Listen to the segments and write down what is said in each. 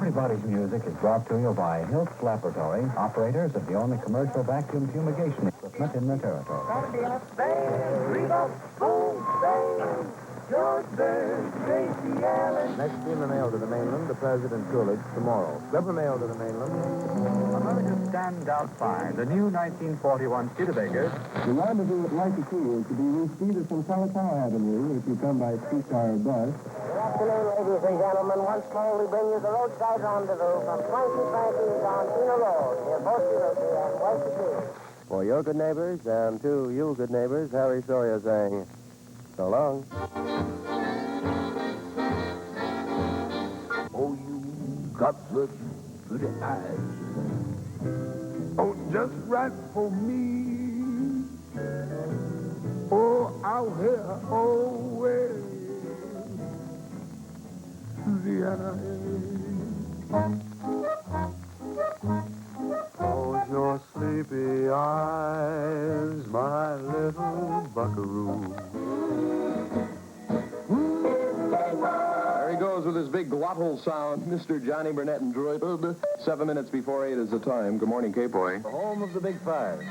Everybody's Music is brought to you by Hiltz Laboratory, operators of the only commercial vacuum fumigation equipment in the territory. Next steamer mail to the mainland, the President Coolidge tomorrow. Clipper mail to the mainland. America's standout find, the new 1941 Studebaker. The rendezvous at Waikiki is to be reached either from Kalakaua Avenue if you come by streetcar or bus. Good afternoon, ladies and gentlemen. Once more, we bring you the roadside rendezvous from Frankie Frankie's on Pino Road, near Bossiluki and Waikiki. For your good neighbors and to you good neighbors, Harry Sawyer saying, so long. Oh, you got such pretty eyes. Oh, just right for me. Oh, out here always. The eyes. Close your sleepy eyes, my little buckaroo. There he goes with his big glottal sound, Mr. Johnny Burnett and Droid. 7 minutes before 8 is the time. Good morning, K-Boy. The home of the Big Five.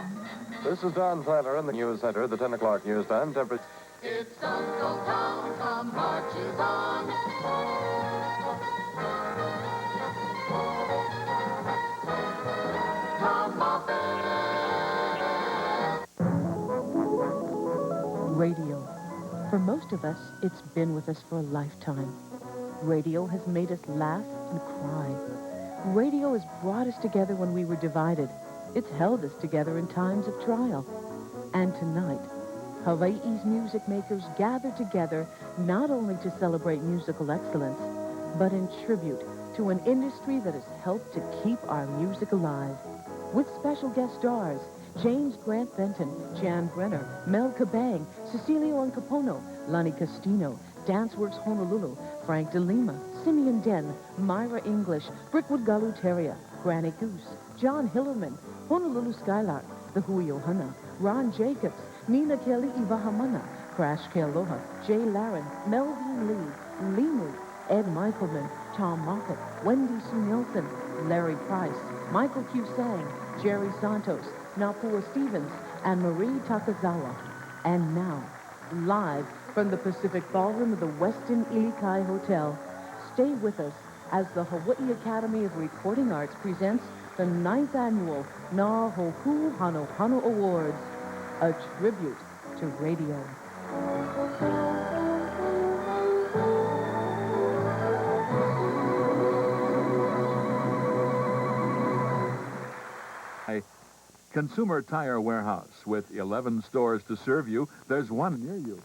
This is Don Tyler in the News Center, the 10 o'clock news time. Temperature. It's Uncle Tom, come marches on. Tom Moffat. Radio. For most of us, it's been with us for a lifetime. Radio has made us laugh and cry. Radio has brought us together when we were divided. It's held us together in times of trial. And tonight, Hawaii's music makers gather together not only to celebrate musical excellence, but in tribute to an industry that has helped to keep our music alive. With special guest stars, James Grant Benton, Jan Brenner, Mel Kabang, Cecilio Ancapono, Lonnie Castino, Danceworks Honolulu, Frank DeLima, Simeon Den, Myra English, Brickwood Galuteria, Granny Goose, John Hillerman, Honolulu Skylark, The Hui Ohana, Ron Jacobs, Nina Kelly Ivahamana, Crash Kealoha, Jay Laren, Melvin Lee, Limu, Ed Michaelman, Tom Moffat, Wendy Sue Nielsen, Larry Price, Michael Q. Sang, Jerry Santos, Napua Stevens, and Marie Takazawa. And now, live from the Pacific Ballroom of the Westin Ilikai Hotel, stay with us as the Hawaii Academy of Recording Arts presents the 9th annual Na HoKu Hanohano Awards, a tribute to radio. Consumer Tire Warehouse. With 11 stores to serve you, there's one near you.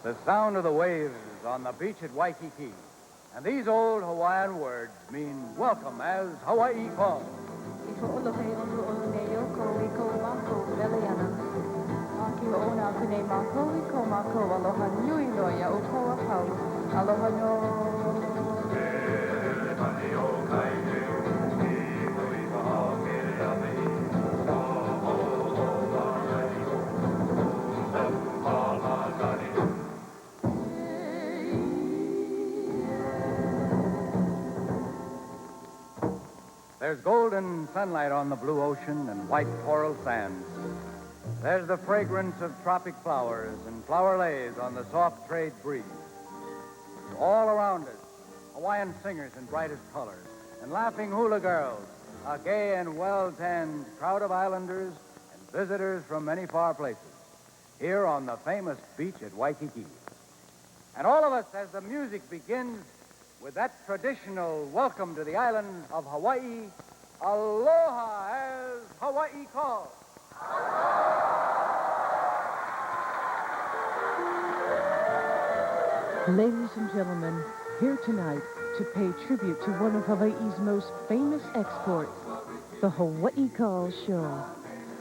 The sound of the waves on the beach at Waikiki. And these old Hawaiian words mean welcome as Hawaii calls. There's golden sunlight on the blue ocean and white coral sands. There's the fragrance of tropic flowers and flower lays on the soft trade breeze. All around us, Hawaiian singers in brightest colors and laughing hula girls, a gay and well-tanned crowd of islanders and visitors from many far places, here on the famous beach at Waikiki. And all of us, as the music begins, with that traditional welcome to the island of Hawaii, aloha as Hawaii calls. Ladies and gentlemen, here tonight to pay tribute to one of Hawaii's most famous exports, the Hawaii Calls Show.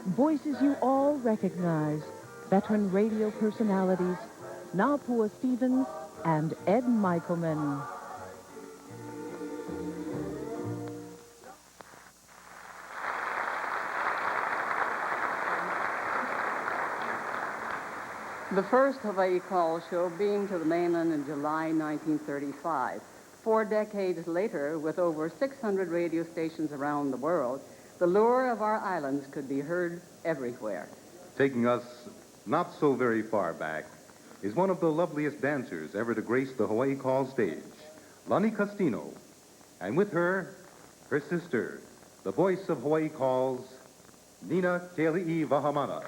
Voices you all recognize, veteran radio personalities, Napua Stevens and Ed Michaelman. The first Hawaii Call show beamed to the mainland in July 1935. 4 decades later, with over 600 radio stations around the world, the lure of our islands could be heard everywhere. Taking us not so very far back is one of the loveliest dancers ever to grace the Hawaii Call stage, Lani Castino, and with her, her sister, the voice of Hawaii Calls, Nina Keli'i Vahamana.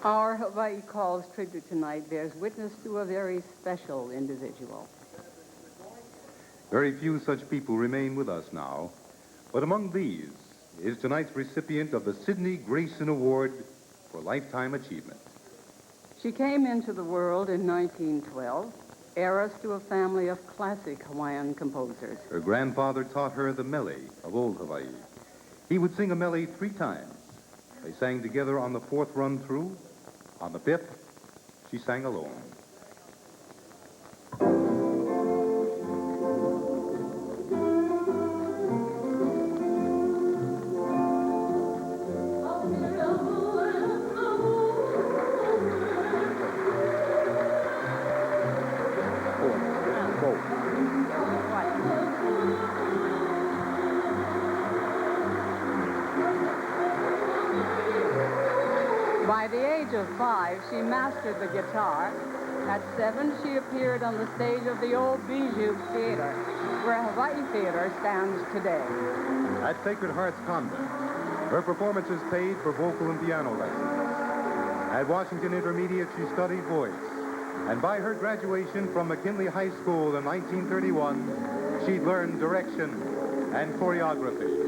Our Hawaii Calls tribute tonight bears witness to a very special individual. Very few such people remain with us now, but among these is tonight's recipient of the Sidney Grayson Award for Lifetime Achievement. She came into the world in 1912, heiress to a family of classic Hawaiian composers. Her grandfather taught her the mele of old Hawaii. He would sing a mele 3 times, They sang together on the fourth run through. On the fifth, she sang alone. By the age of 5, she mastered the guitar. At 7, she appeared on the stage of the old Bijou Theater, where Hawaii Theater stands today. At Sacred Hearts Convent, her performances paid for vocal and piano lessons. At Washington Intermediate, she studied voice. And by her graduation from McKinley High School in 1931, she learned direction and choreography.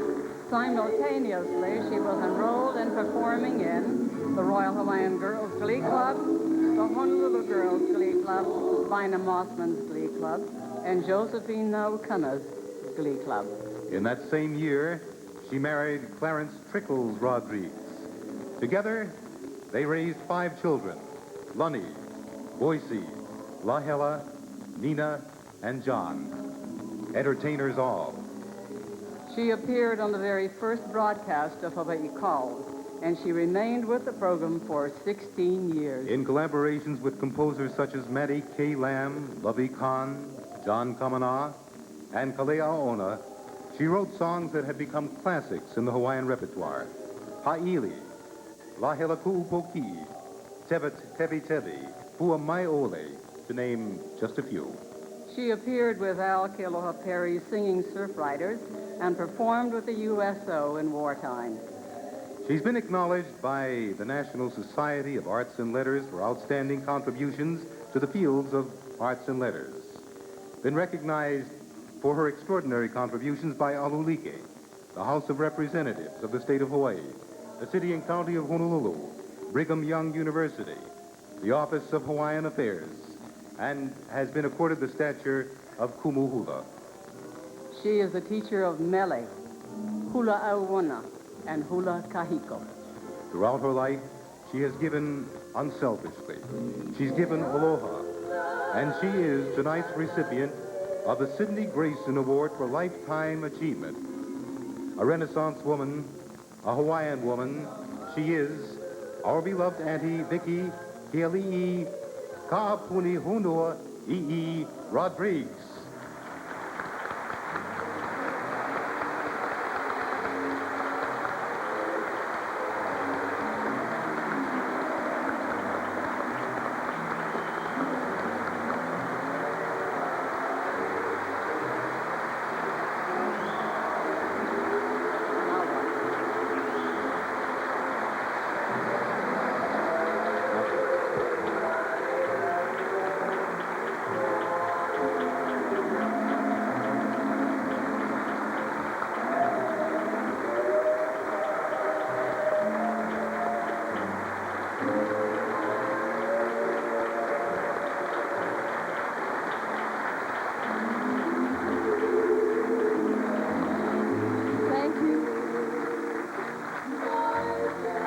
Simultaneously, she was enrolled and performing in the Royal Hawaiian Girls Glee Club, the Honolulu Girls Glee Club, Vina Mossman's Glee Club, and Josephine Naukuna's Glee Club. In that same year, she married Clarence Trickles Rodriguez. Together, they raised 5 children: Lunny, Boise, Lahela, Nina, and John. Entertainers all. She appeared on the very first broadcast of Hawaii Calls, and she remained with the program for 16 years. In collaborations with composers such as Matty K. Lamb, Lovey Khan, John Kamana, and Kalea Ona, she wrote songs that have become classics in the Hawaiian repertoire. Ha'ili, Lahela Ku'upoki, Tevi Tevi, Pua Mai Ole, to name just a few. She appeared with Al Kealoha Perry's Singing Surf Riders and performed with the USO in wartime. She's been acknowledged by the National Society of Arts and Letters for outstanding contributions to the fields of arts and letters. Been recognized for her extraordinary contributions by Alulike, the House of Representatives of the state of Hawaii, the city and county of Honolulu, Brigham Young University, the Office of Hawaiian Affairs, and has been accorded the stature of Kumuhula. She is a teacher of mele, hula auona, and hula kahiko. Throughout her life, she has given unselfishly. She's given aloha, and she is tonight's recipient of the Sidney Grayson Award for Lifetime Achievement. A Renaissance woman, a Hawaiian woman, she is our beloved Auntie Vicky Keali'i Ka'apuni Hunua I'i Rodriguez.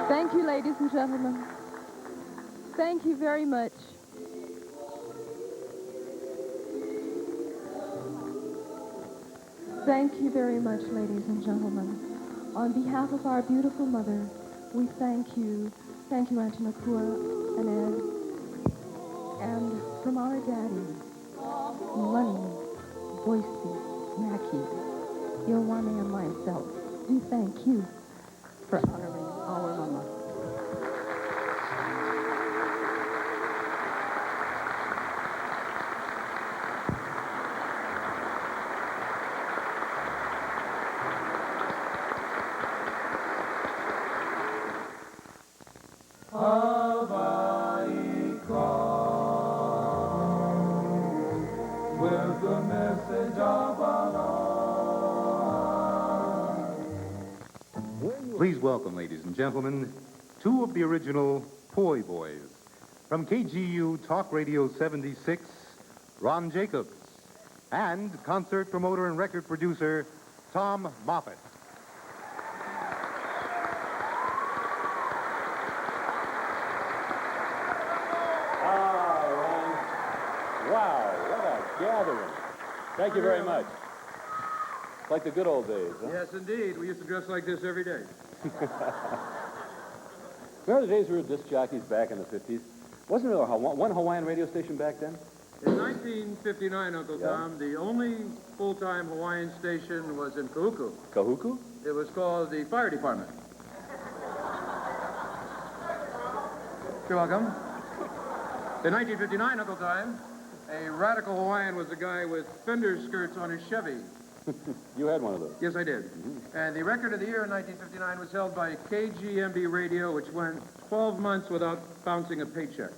Thank you, ladies and gentlemen. Thank you very much. Thank you very much, ladies and gentlemen. On behalf of our beautiful mother, we thank you. Thank you, Auntie Nakua and Ed. And from our daddy, Lunny, Boise, Mackie, Iowane, and myself, we thank you for honoring our mama. Hawaii calls with the message of aloha. Please welcome, ladies and gentlemen, 2 of the original Poi Boys. From KGU Talk Radio 76, Ron Jacobs, and concert promoter and record producer, Tom Moffat. gathering. Thank you very much. Like the good old days, huh? Yes, indeed. We used to dress like this every day. Remember the days we were disc jockeys back in the 50s? Wasn't there one Hawaiian radio station back then? In 1959, Uncle Tom, the only full-time Hawaiian station was in HoKu. HoKu? It was called the Fire Department. You're welcome. In 1959, Uncle Tom, a radical Hawaiian was a guy with fender skirts on his Chevy. You had one of those? Yes, I did. And the record of the year in 1959 was held by KGMB Radio, which went 12 months without bouncing a paycheck.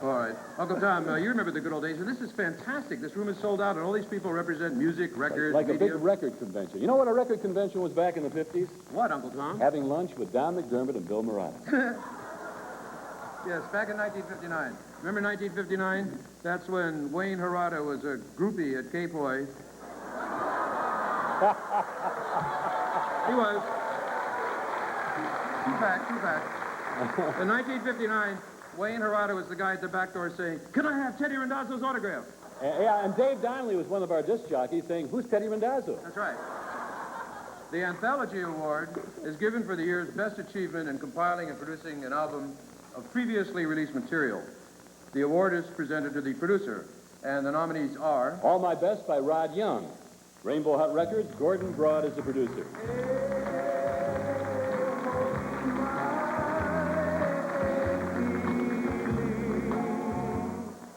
All right. Uncle Tom, you remember the good old days, and this is fantastic. This room is sold out, and all these people represent music, records, like a media. big record convention. You know what a record convention was back in the 50s? What, Uncle Tom? Having lunch with Don McDermott and Bill Murata. Yes, back in 1959. Remember 1959? That's when Wayne Harada was a groupie at K-Poi. He was. True fact. In 1959, Wayne Harada was the guy at the back door saying, "Can I have Teddy Randazzo's autograph?" Yeah, and Dave Donnelly was one of our disc jockeys saying, "Who's Teddy Randazzo?" That's right. The Anthology Award is given for the year's best achievement in compiling and producing an album of previously released material. The award is presented to the producer, and the nominees are... All My Best by Rod Young. Rainbow Hut Records, Gordon Broad is the producer.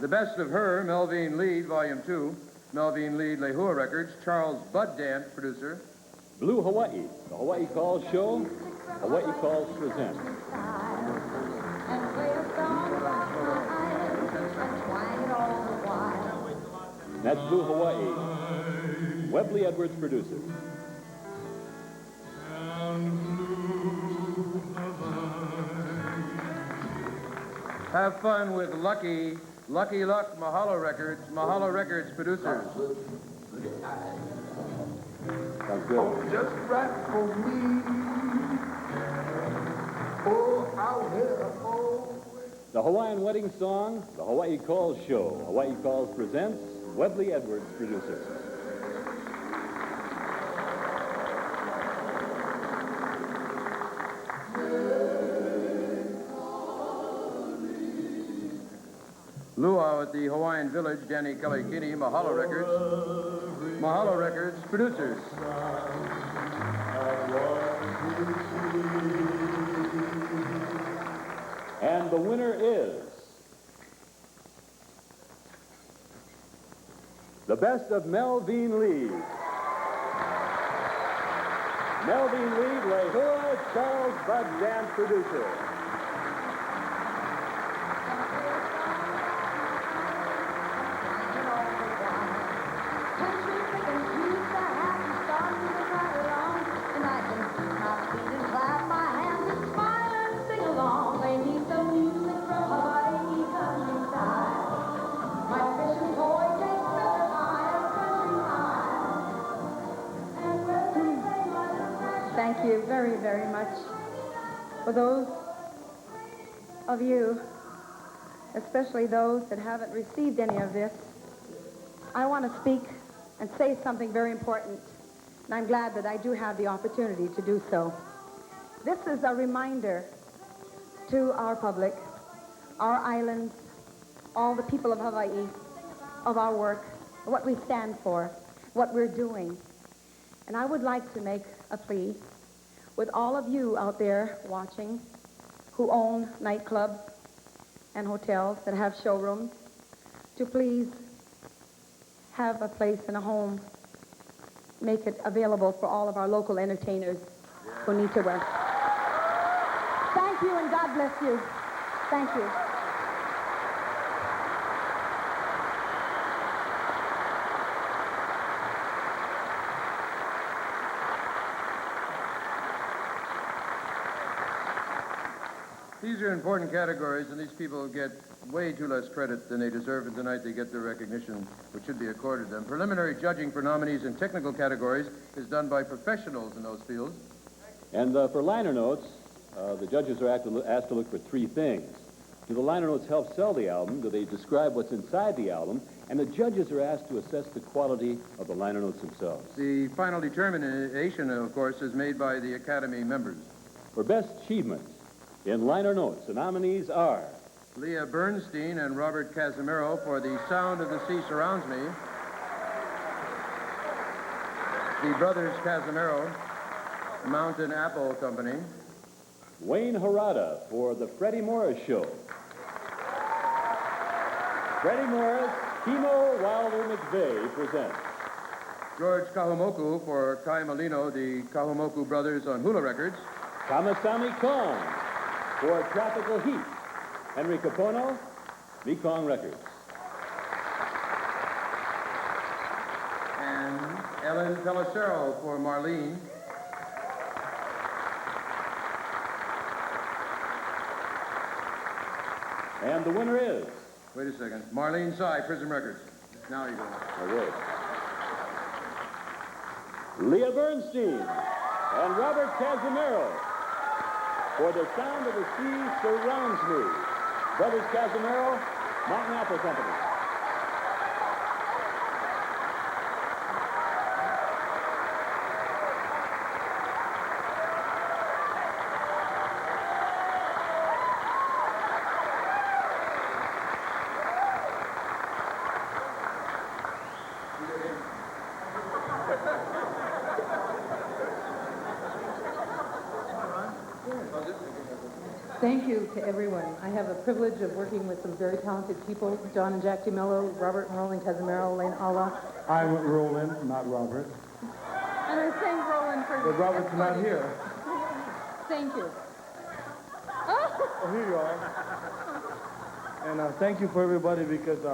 The Best of Her, Melvine Lead, Volume 2. Melvine Lead, Lehua Records. Charles Bud Dant, producer. Blue Hawaii, the Hawaii Calls Show, Hawaii Calls Presents. That's Blue Hawaii. Webley Edwards, producer. Have fun with Lucky Luck, Mahalo Records, producers. Sounds good. Oh, just right for me. Oh, how well. The Hawaiian Wedding Song, the Hawaii Calls Show. Hawaii Calls presents Webley Edwards, producer. Luau at the Hawaiian Village, Danny Kelly Kinney, Mahalo Records, producers. And the winner is the Best of Melvine Lead. Melvine Lead, Lehua, Charles Bud Dant, producer. Thank you very, very much. For those of you, especially those that haven't received any of this, I want to speak and say something very important, and I'm glad that I do have the opportunity to do so. This is a reminder to our public, our islands, all the people of Hawaii, of our work, what we stand for, what we're doing. And I would like to make a plea with all of you out there watching who own nightclubs and hotels that have showrooms to please have a place and a home, make it available for all of our local entertainers who need to work. Thank you and God bless you. Thank you. These are important categories, and these people get way too less credit than they deserve, and tonight they get the recognition which should be accorded them. Preliminary judging for nominees in technical categories is done by professionals in those fields. And for liner notes, the judges are asked to look for three things. Do the liner notes help sell the album? Do they describe what's inside the album? And the judges are asked to assess the quality of the liner notes themselves. The final determination, of course, is made by the Academy members. For Best Achievement in Liner Notes, the nominees are Leah Bernstein and Robert Casimiro for The Sound of the Sea Surrounds Me. The Brothers Casimiro, Mountain Apple Company. Wayne Harada for The Freddie Morris Show. Freddie Morris, Kimo Wilder McVeigh presents. George Kahumoku for Kai Molino, the Kahumoku Brothers on Hula Records. Kamasami Kong for Tropical Heat. Henry Capono, Mekong Records. And Ellen Pellicero for Marlene. And the winner is... Wait a second. Marlene Tsai, Prism Records. Now you go. Okay. Leah Bernstein and Robert Casimiro for The Sound of the Sea Surrounds Me. Brothers Casimiro, Mountain Apple Company. Thank you to everyone. I have the privilege of working with some very talented people, John and Jack DiMello, Robert and Roland Casimiro, Lane Allah. I'm Roland, not Robert. And I thank Roland for... But Robert's not here. Thank you. Oh, here you are. And thank you for everybody because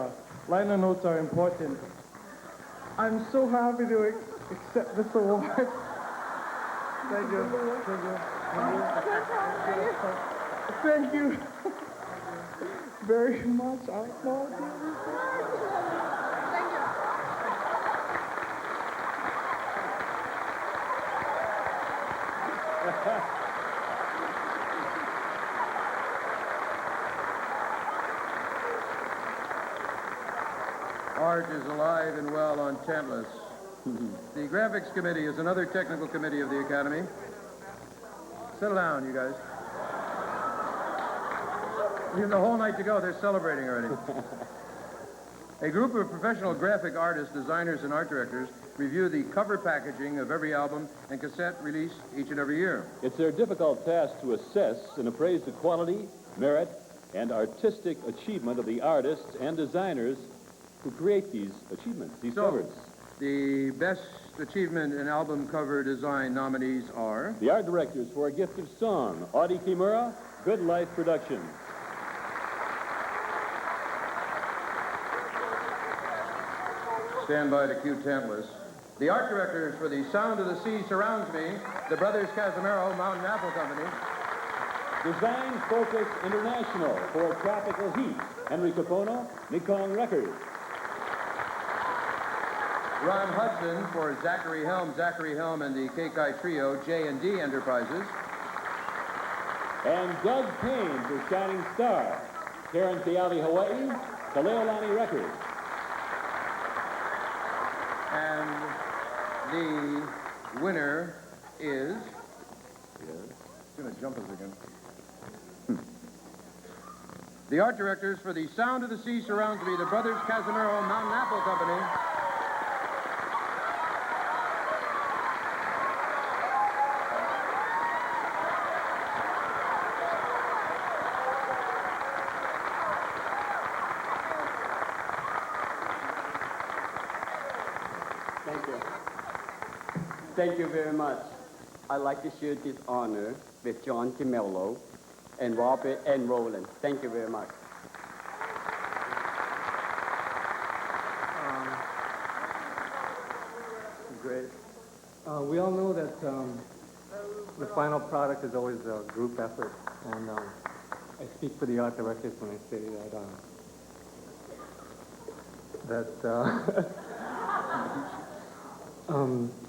liner notes are important. I'm so happy to accept this award. Thank you. Thank you. Thank you very much. I applaud you. Art is alive and well on Chantless. The Graphics Committee is another technical committee of the Academy. Settle down, you guys. We have the whole night to go. They're celebrating already. A group of professional graphic artists, designers, and art directors review the cover packaging of every album and cassette released each and every year. It's their difficult task to assess and appraise the quality, merit, and artistic achievement of the artists and designers who create these achievements, these covers. The best achievement in album cover design nominees are... The art directors for A Gift of Song, Audie Kimura, Good Life Productions. Stand by to cue Tantalus. The art directors for The Sound of the Sea Surrounds Me, the Brothers Casimiro, Mountain Apple Company. Design Focus International for Tropical Heat, Henry Capono, Mekong Records. Ron Hudson for Zachary Helm and the Keikai Trio, J&D Enterprises. And Doug Payne for Shining Star, Karen Keali, Hawaii, Kaleolani Records. And the winner is... It's going to jump us again. The art directors for The Sound of the Sea Surrounds Me, the Brothers Casimiro, Mountain Apple Company. Thank you very much. I'd like to share this honor with John DiMello and Robert and Roland. Thank you very much. Great. We all know that the final product is always a group effort, and I speak for the art directors when I say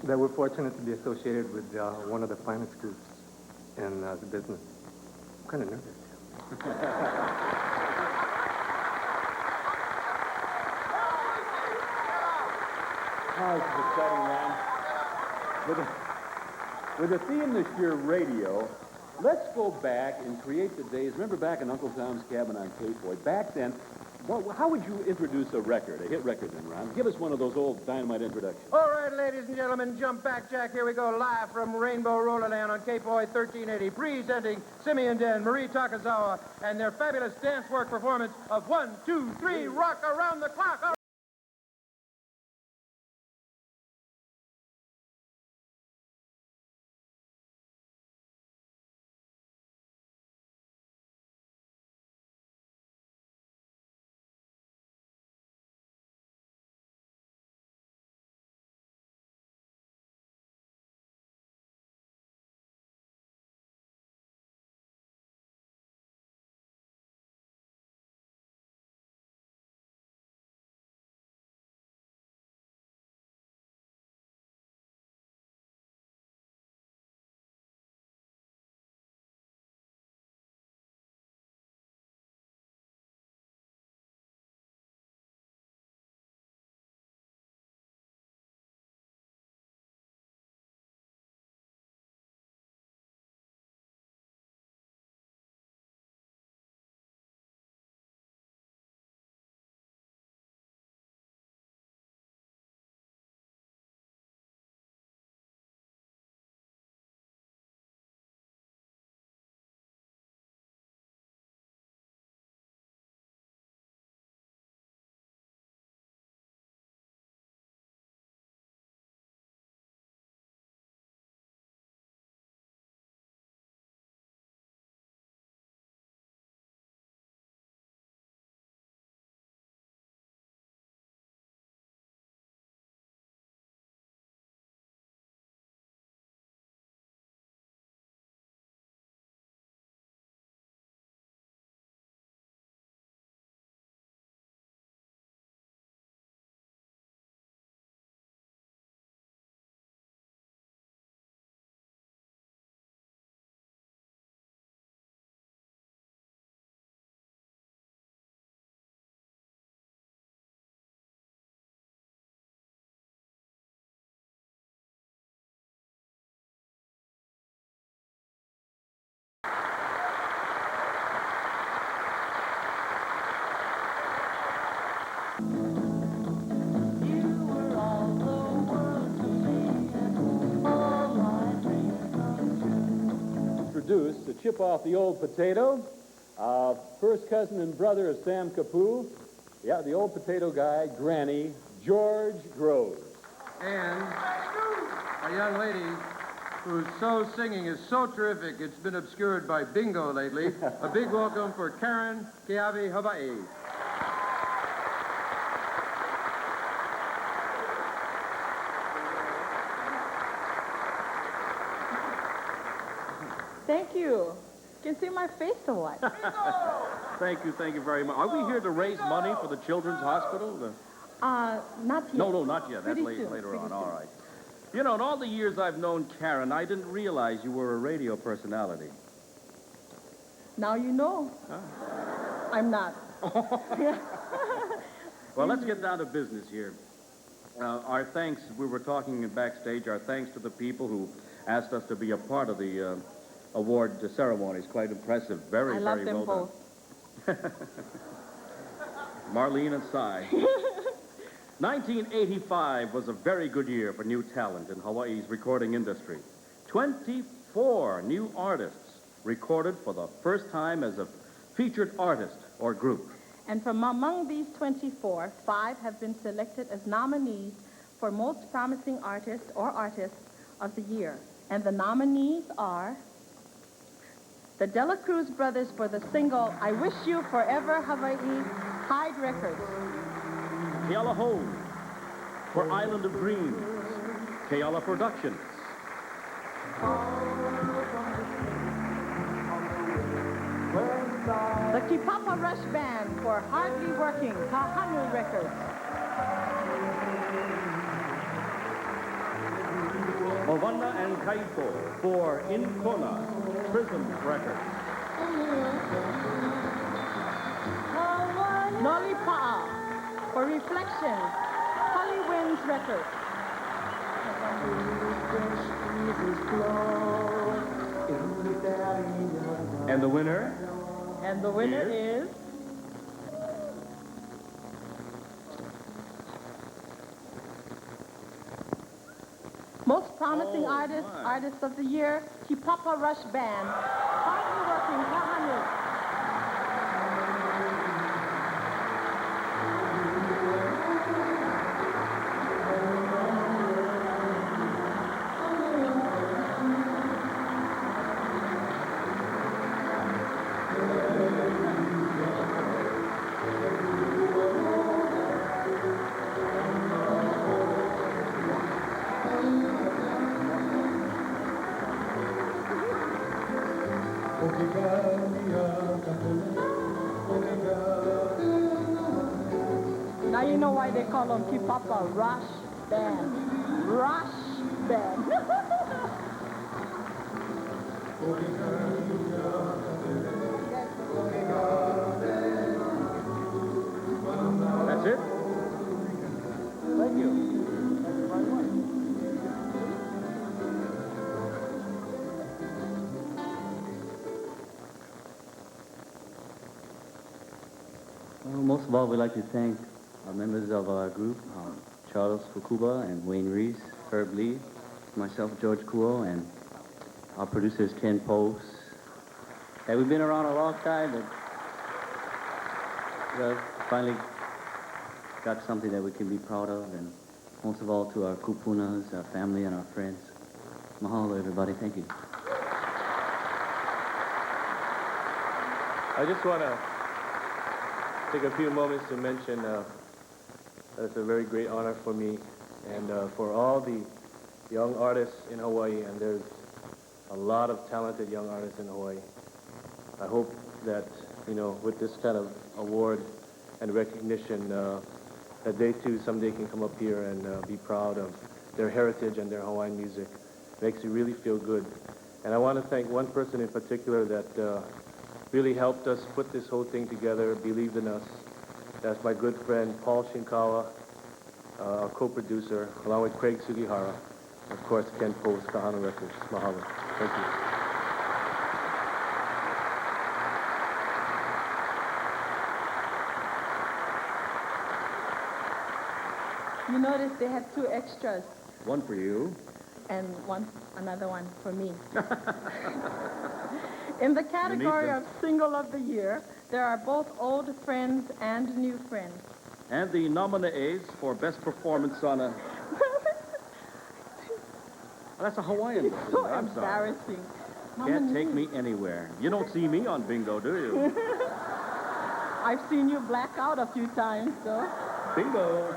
that we're fortunate to be associated with one of the finest groups in the business. I'm kind of nervous. Oh, this is exciting, Ron. With a theme this year, radio, let's go back and create the days. Remember back in Uncle Tom's Cabin on K-Boy? Back then, how would you introduce a record, a hit record then, Ron? Give us one of those old dynamite introductions. All right, ladies and gentlemen, jump back, Jack. Here we go, live from Rainbow Roller Land on K-Boy 1380, presenting Simeon Den, Marie Takazawa, and their fabulous dance work performance of 1, 2, 3, rock around the clock. All Introduce the chip off the old potato, first cousin and brother of Sam Kapu. Yeah, the old potato guy, Granny, George Groves. And a young lady whose soul singing is so terrific it's been obscured by bingo lately. A big welcome for Karen Keawe, Hawaii. Thank you. You can see my face or what? Thank you very much. Are we here to raise money for the Children's Hospital? Not yet. No, not yet. That's Pretty soon. later on. Pretty All soon. right. You know, in all the years I've known Karen, I didn't realize you were a radio personality. Now you know. Huh? I'm not. Well, let's get down to business here. Our thanks, we were talking backstage, our thanks to the people who asked us to be a part of the award ceremony. It's quite impressive. Very, I love very them well both. done. Marlene and Cy. 1985 was a very good year for new talent in Hawaii's recording industry. 24 new artists recorded for the first time as a featured artist or group. And from among these 24, 5 have been selected as nominees for Most Promising Artist or Artist of the Year. And the nominees are the Dela Cruz Brothers for the single I Wish You Forever Hawaii, Hyde Records. Keala Ho for Island of Dreams. Keala Productions. The Kipapa Rush Band for Hardly Working, Kahanu Records. Ovana and Kaito for Incona, Prism Records. Noli Pa'a for Reflections, Holly Winds Records. And the winner? And the winner is... Most Promising Artist of the Year, Kipapa Rush Band. Hardly working, Kahanu. Now you know why they call them Kipapa Rush Band. Rush Band. That's it? Thank you. Well, most of all, we'd like to thank our members of our group, Charles Fukuba and Wayne Reese, Herb Lee, myself, George Kuo, and our producers, Ken Post. Hey, we've been around a long time, but finally got something that we can be proud of, and most of all to our kupunas, our family, and our friends. Mahalo, everybody. Thank you. I just want to take a few moments to mention that it's a very great honor for me and for all the young artists in Hawaii, and there's a lot of talented young artists in Hawaii. I hope that, you know, with this kind of award and recognition, that they too someday can come up here and be proud of their heritage and their Hawaiian music. Makes you really feel good. And I want to thank one person in particular that really helped us put this whole thing together, believed in us. That's my good friend Paul Shinkawa, our co-producer, along with Craig Sugihara, of course Ken Post, Kahana Records. Mahalo. Thank you. You notice they had 2 extras One for you. and another one for me. In the category of Single of the Year, there are both old friends and new friends. And the nominees for Best Performance on a... That's a Hawaiian. It's so I'm sorry. embarrassing. Can't take me anywhere. You don't see me on bingo, do you? I've seen you black out a few times, so. Bingo.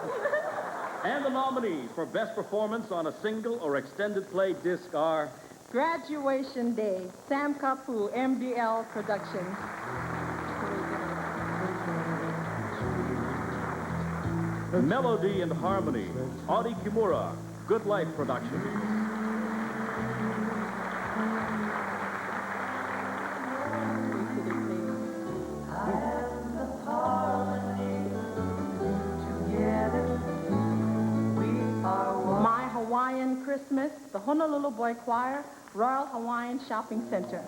And the nominees for Best Performance on a Single or Extended Play Disc are... Graduation Day, Sam Kapu, MDL Productions. Melody and Harmony, Audie Kimura, Good Life Productions. My Hawaiian Christmas, the Honolulu Boy Choir, Royal Hawaiian Shopping Center.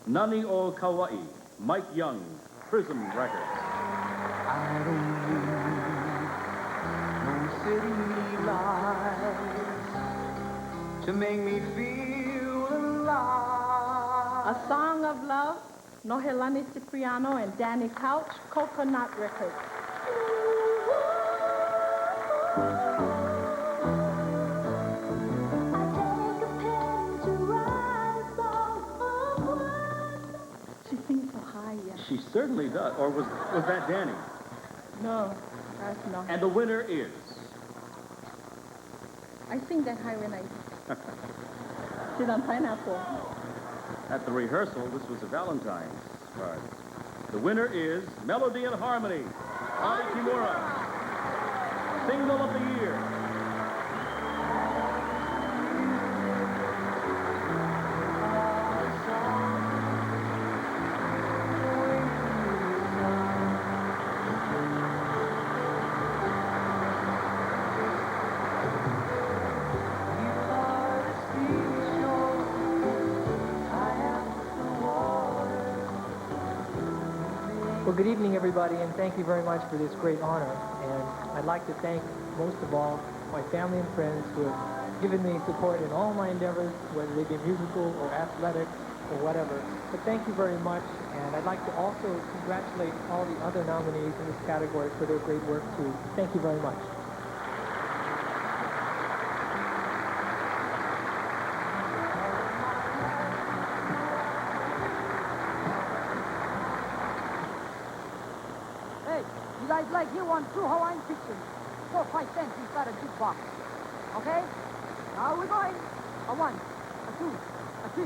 Nani o Kauai, Mike Young, Prism Records. I don't need no city lights to make me feel alive. A Song of Love, Nohelani Cipriano and Danny Couch, Coconut Records. She sings so high, yeah. She certainly does. Or was that Danny? No, that's not. And the winner is... I sing that high when I sit on pineapple. At the rehearsal, this was a Valentine's card. The winner is Melody and Harmony, Audie Kimura, Single of the Year. good evening, everybody, and thank you very much for this great honor. And I'd like to thank, most of all, my family and friends who have given me support in all my endeavors, whether they be musical or athletic or whatever. But thank you very much, and I'd like to also congratulate all the other nominees in this category for their great work, too. Thank you very much. Hey, you guys like you want true Hawaiian pictures. 4 5 cents inside a jukebox. Okay? Now we're going. A 1, a 2, a 3.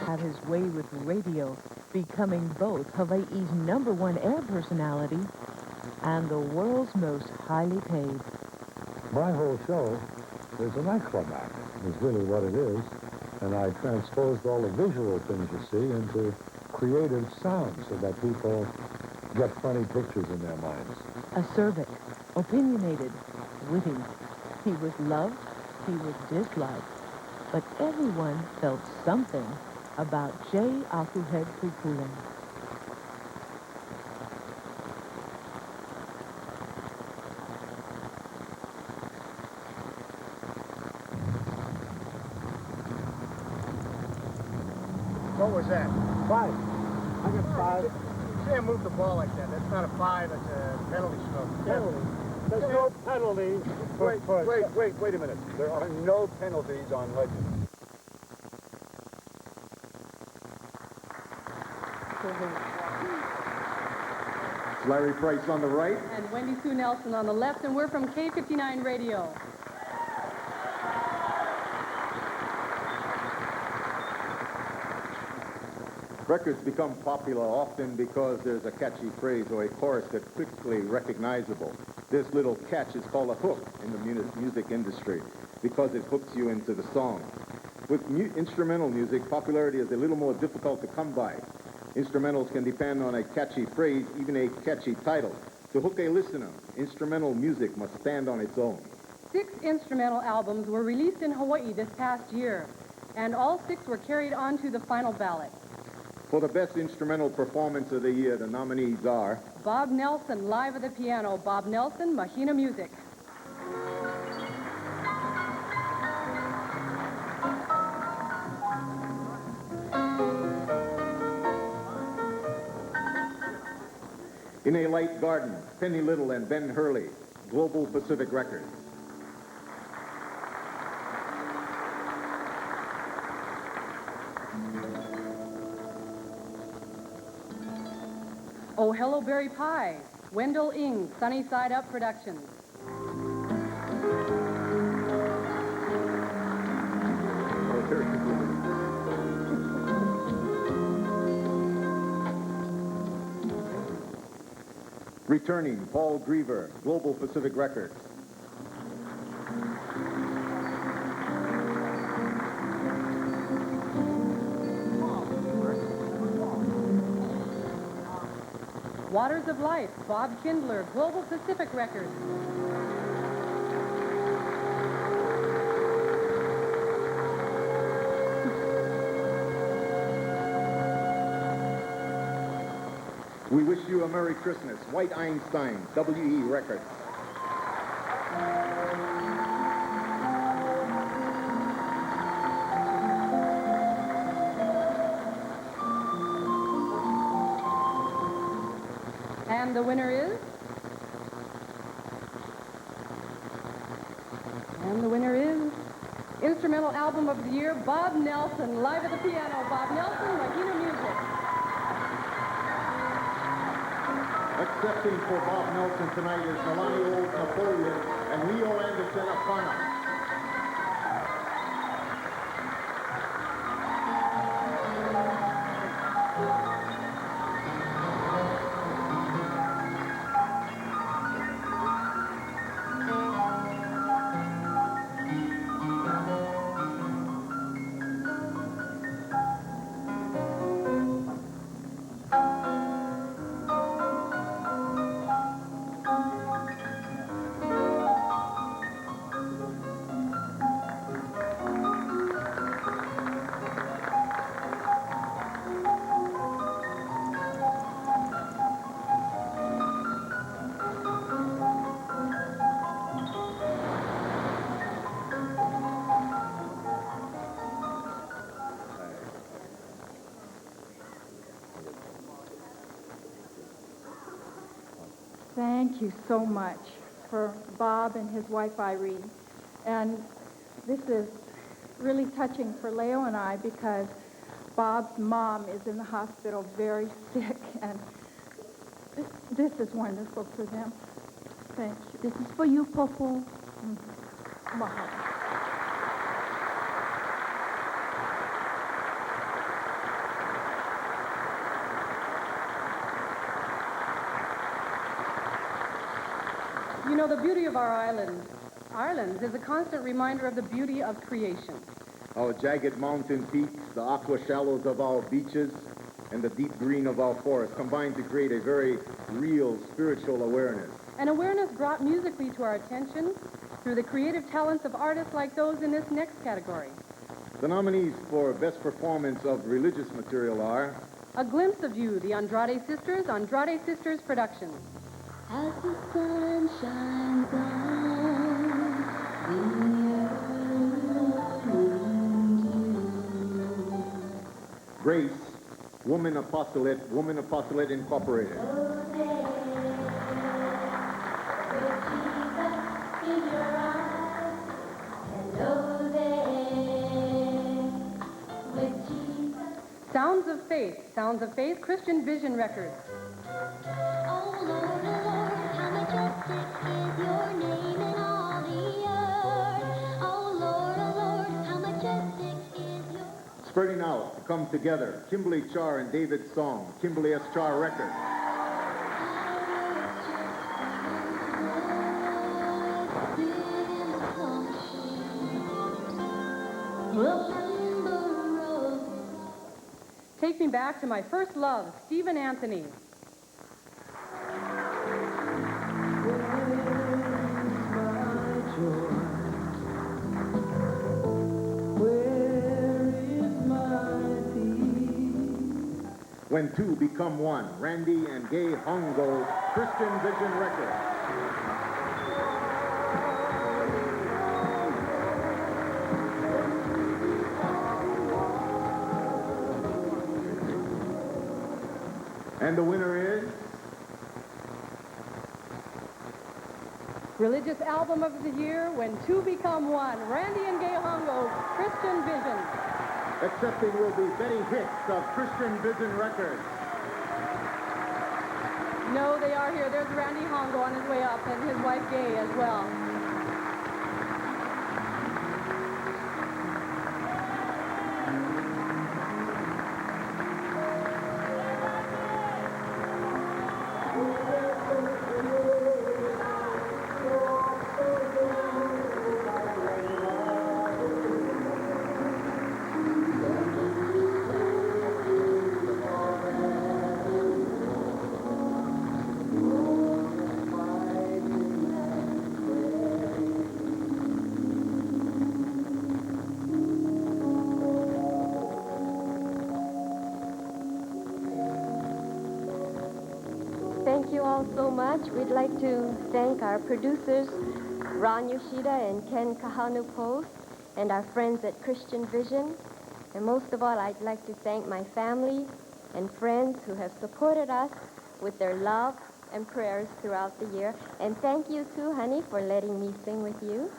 Had his way with radio, becoming both Hawaii's #1 air personality and the world's most highly paid. My whole show is a nightclub act, is really what it is. And I transposed all the visual things you see into creative sounds so that people get funny pictures in their minds. Acerbic, opinionated, witty. He was loved, he was disliked, but everyone felt something about J. Akuhead Pupule. What was that? 5. I got 5. You can't move the ball like that. That's not a 5. That's a penalty stroke. Penalty? There's no penalty. Wait a minute. There are no penalties on legends. Larry Price on the right. And Wendy Sue Nelson on the left, and we're from K59 Radio. Records become popular often because there's a catchy phrase or a chorus that's quickly recognizable. This little catch is called a hook in the music industry because it hooks you into the song. With instrumental music, popularity is a little more difficult to come by. Instrumentals can depend on a catchy phrase, even a catchy title. To hook a listener, instrumental music must stand on its own. 6 instrumental albums were released in Hawaii this past year, and all 6 were carried on to the final ballot. For the best instrumental performance of the year, the nominees are Bob Nelson, live at the piano. Bob Nelson, Mahina Music. In a Light Garden, Penny Little and Ben Hurley, Global Pacific Records. Oh, Hello Berry Pie, Wendell Ing, Sunny Side Up Productions. Returning, Paul Griever, Global Pacific Records. Waters of Life, Bob Kindler, Global Pacific Records. We Wish You a Merry Christmas, White Einstein, WE Records. And the winner is? And the winner is Instrumental Album of the Year, Bob Nelson, live at the piano. Bob Nelson, Mahina Music. Accepting for Bob Nelson tonight is Nalani Old Napoleon and Leo Anderson Afana. thank you so much for Bob and his wife Irene. And this is really touching for Leo and I because Bob's mom is in the hospital very sick, and this is wonderful for them. Thank you. This is for you, Popo. Mahalo. You know, the beauty of our islands is a constant reminder of the beauty of creation. Our jagged mountain peaks, the aqua shallows of our beaches, and the deep green of our forests combine to create a very real spiritual awareness. An awareness brought musically to our attention through the creative talents of artists like those in this next category. The nominees for Best Performance of Religious Material are A Glimpse of You, the Andrade Sisters production. As the sun shines on the earth, Grace, Woman Apostolate Incorporated. Sounds of Faith, Christian Vision Records. Spreading out to come together, Kimberly Char and David Song, Kimberly S. Char Records. Take Me Back to My First Love, Stephen Anthony. When Two Become One, Randy and Gay Hongo, Christian Vision Records. And the winner is Religious Album of the Year, When Two Become One, Randy and Gay Hongo, Christian Vision. Accepting will be Betty Hicks of Christian Vision Records. No, they are here. There's Randy Hongo on his way up, and his wife Gay as well. Thank you all so much. We'd like to thank our producers, Ron Yoshida and Ken Kahanu Post, and our friends at Christian Vision. And most of all, I'd like to thank my family and friends who have supported us with their love and prayers throughout the year. And thank you too, honey, for letting me sing with you.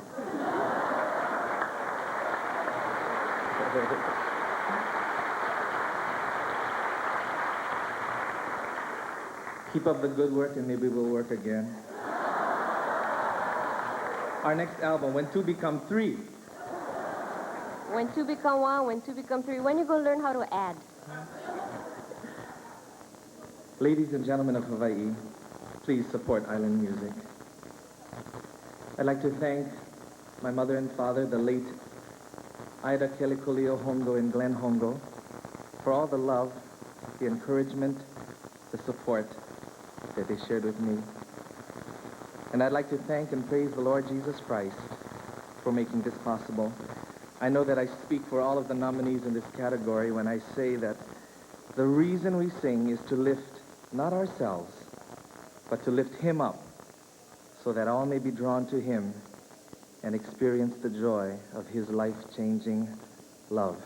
Keep up the good work and maybe we'll work again. Our next album, When Two Become Three. When two become one, when two become three. When you gonna learn how to add? Ladies and gentlemen of Hawaii, please support island music. I'd like to thank my mother and father, the late Ida Kelikolio Hongo and Glenn Hongo, for all the love, the encouragement, the support that they shared with me. And I'd like to thank and praise the Lord Jesus Christ for making this possible. I know that I speak for all of the nominees in this category when I say that the reason we sing is to lift not ourselves, but to lift Him up so that all may be drawn to Him and experience the joy of His life-changing love.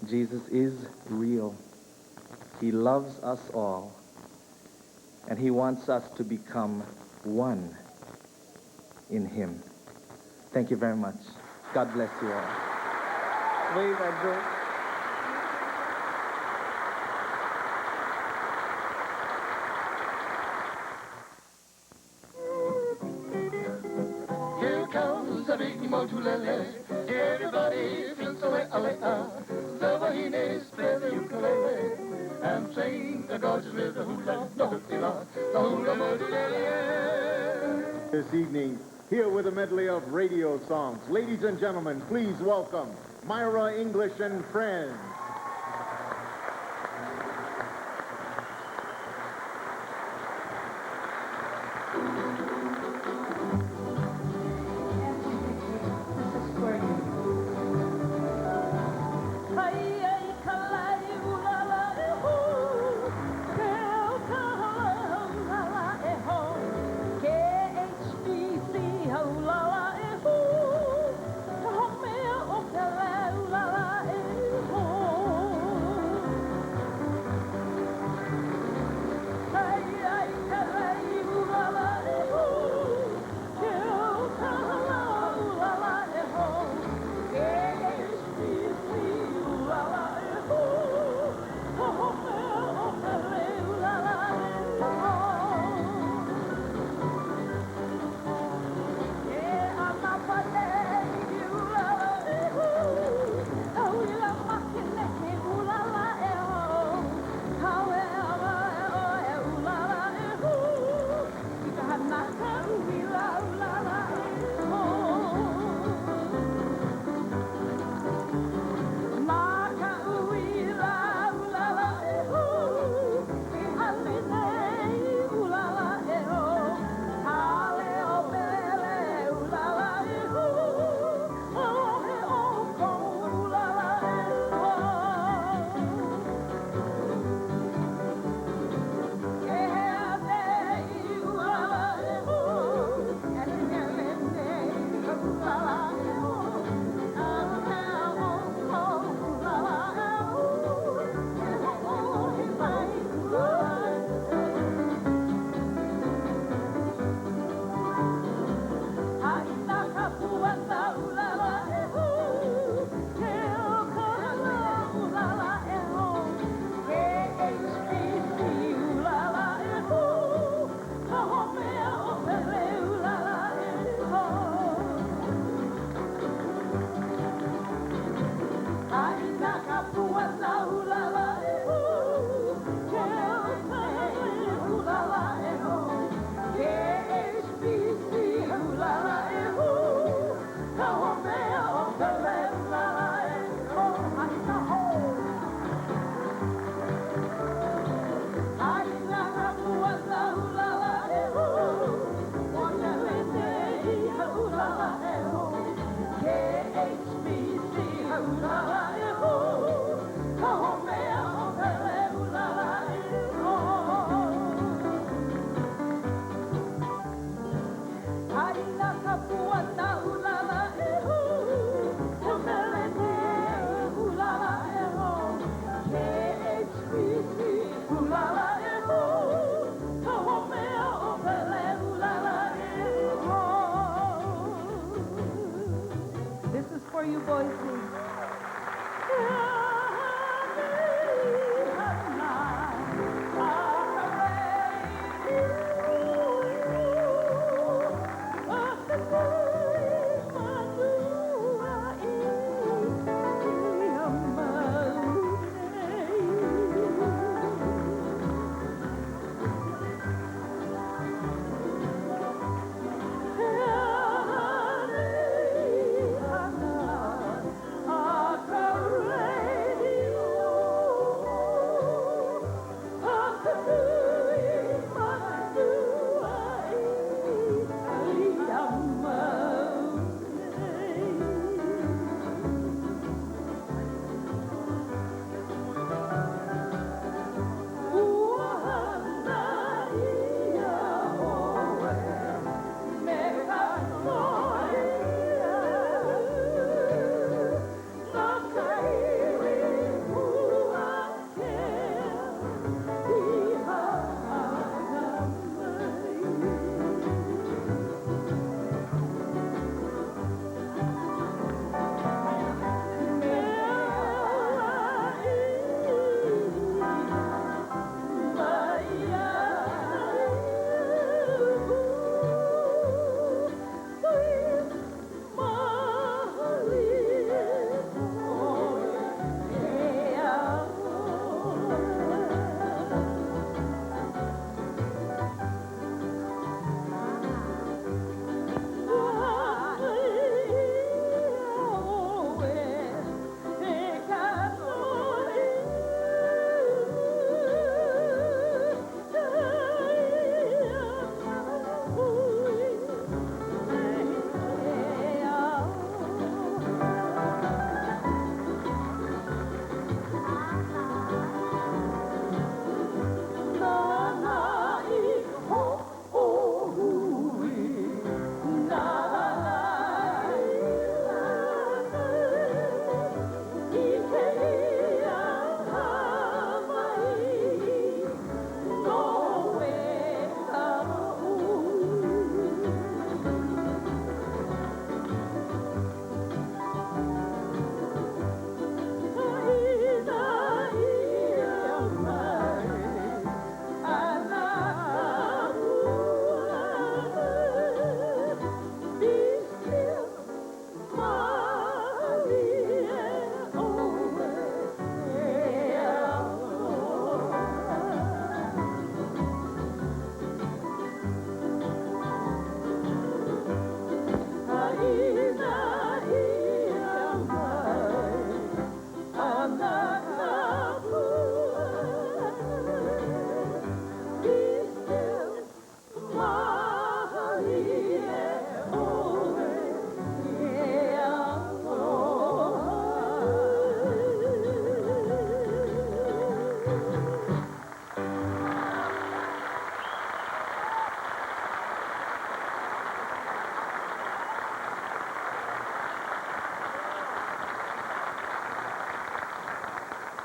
Jesus is real. He loves us all. and he wants us to become one in him. Thank you very much. God bless you all. Wave, Andrew. Here comes the big motulele. Everybody feels away, away, the Wahines play the ukulele and sing the gorgeous with the hula, the hula motulele. This evening, here with a medley of radio songs. Ladies and gentlemen, please welcome Myra English and Friends. Oh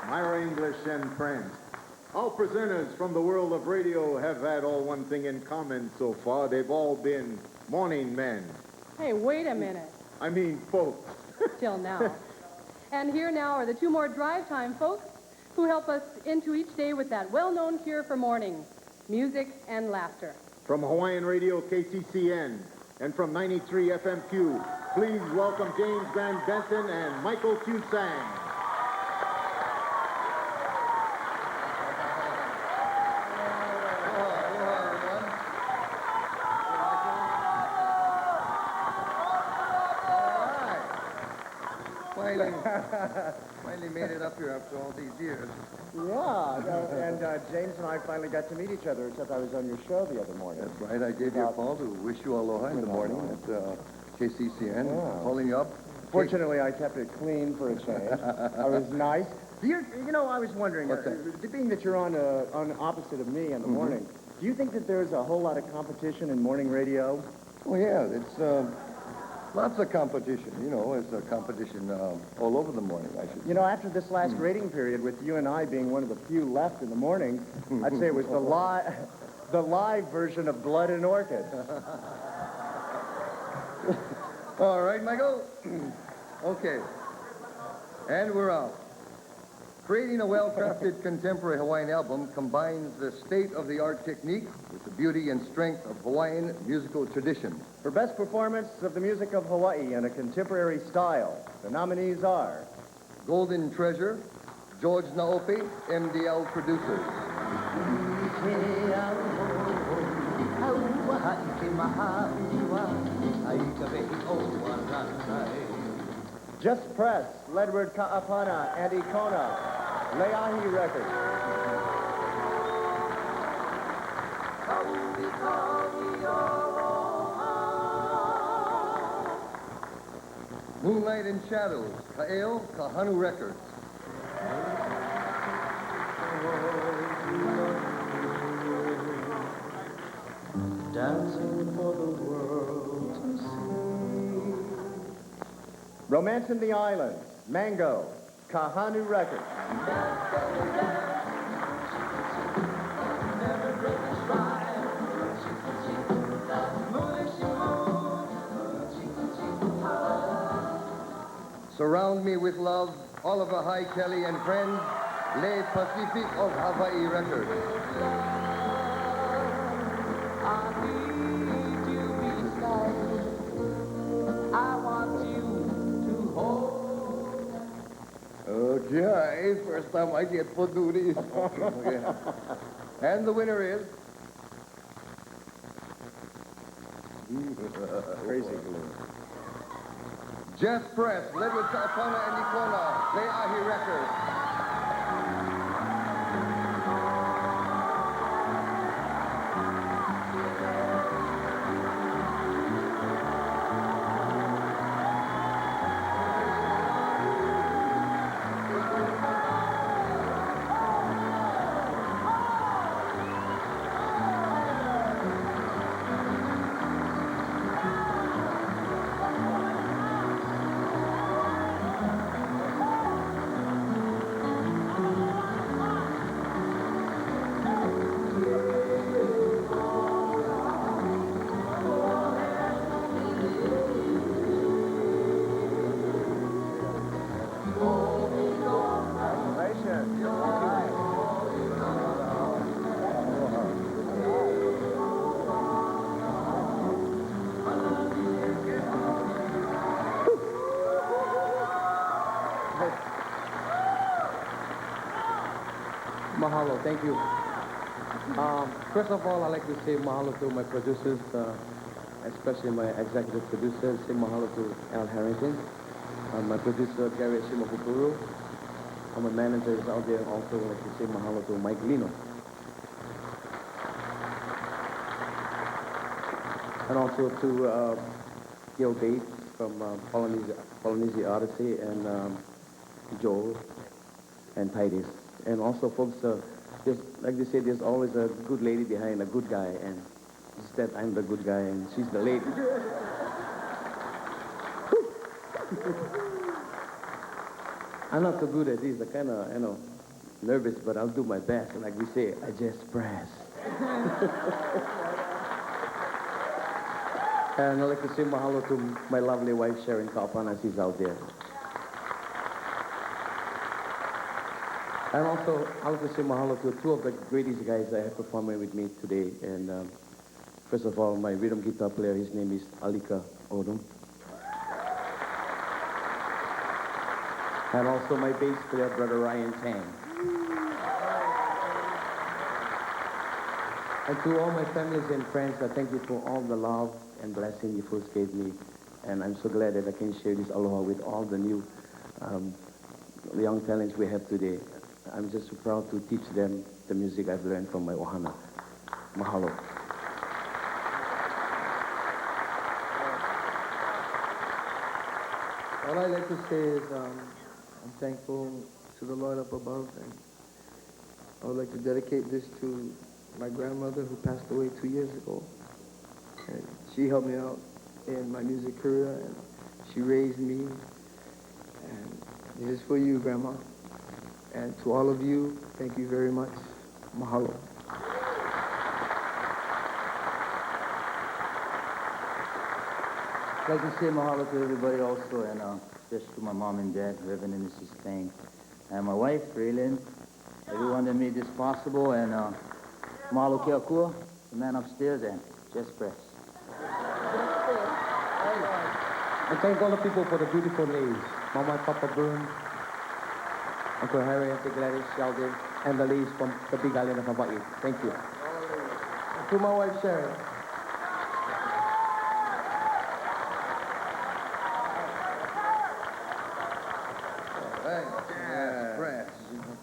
Myra English and friends. All presenters from the world of radio have had all one thing in common so far. They've all been morning men. Hey, wait a minute. I mean, folks. Till now. And here now are the two more drive time folks who help us into each day with that well-known cure for morning, music and laughter. From Hawaiian Radio KTCN and from 93 FMQ, please welcome James Grant Benson and Michael Q. Sang. Finally made it up here after all these years. Yeah, and James and I finally got to meet each other, except I was on your show the other morning. That's right. I gave you a call to wish you aloha in the morning at KCCN. Calling you up. Fortunately, I kept it clean for a change. I was nice. You know, I was wondering, being that you're on opposite of me in the morning, do you think that there's a whole lot of competition in morning radio? Oh, yeah. It's lots of competition. You know, it's a competition all over the morning, I should say. You know, after this last rating period, with you and I being one of the few left in the morning, I'd say it was the live version of Blood and Orchid. All right, Michael. Okay. And we're out. Creating a well-crafted contemporary Hawaiian album combines the state-of-the-art technique with the beauty and strength of Hawaiian musical tradition. For best performance of the music of Hawaii in a contemporary style, the nominees are Golden Treasure, George Naope, MDL producers. Just Press, Ledward Ka'apana, and Ikona, Leahi Records. Moonlight and Shadows, Ka'eo, Kahanu Records. Dancing for the world to see. Romance in the Islands, Mango, Kahanu Records. Surround Me with Love, Oliver High Kelly and friends, Le Pacific of Hawaii Records. Okay, first time I get for do this. Okay. And the winner is... Crazy Glue. Jeff Press, led with Kapana and Nikona, Leahi Records. Mahalo, thank you. First of all, I'd like to say mahalo to my producers, especially my executive producer. Say mahalo to Al Harrington, my producer Gary Shimokukuru, and my managers out there also would like to say mahalo to Mike Lino. And also to Gil Bates from Polynesia Odyssey and Joel and Titus. And also, folks, just like they say, there's always a good lady behind a good guy, and it's that I'm the good guy and she's the lady. I'm not so good at these. I kind of, nervous, but I'll do my best. Like we say, I just press. And I'd like to say mahalo to my lovely wife, Sharon Kaupana, she's out there. And also, I'd like to say mahalo to two of the greatest guys I have performing with me today. And first of all, my rhythm guitar player, his name is Alika Odom. And also my bass player, Brother Ryan Tang. And to all my families and friends, I thank you for all the love and blessing you first gave me. And I'm so glad that I can share this aloha with all the new young talents we have today. I'm just so proud to teach them the music I've learned from my ohana. Mahalo. All I'd like to say is I'm thankful to the Lord up above, and I would like to dedicate this to my grandmother who passed away 2 years ago. And she helped me out in my music career, and she raised me. And this is for you, Grandma. And to all of you, thank you very much. Mahalo. I'd like to say mahalo to everybody also, and just to my mom and dad, Reverend and Mrs. Tang, and my wife, Raylyn, everyone that made this possible, and mahalo Keakua, the man upstairs, and just press. I thank all the people for the beautiful names. Mama and Papa Boone, Uncle Harry, Auntie Gladys, Sheldon, and the ladies from the big island of Hawaii. Thank you. And to my wife, Sharon.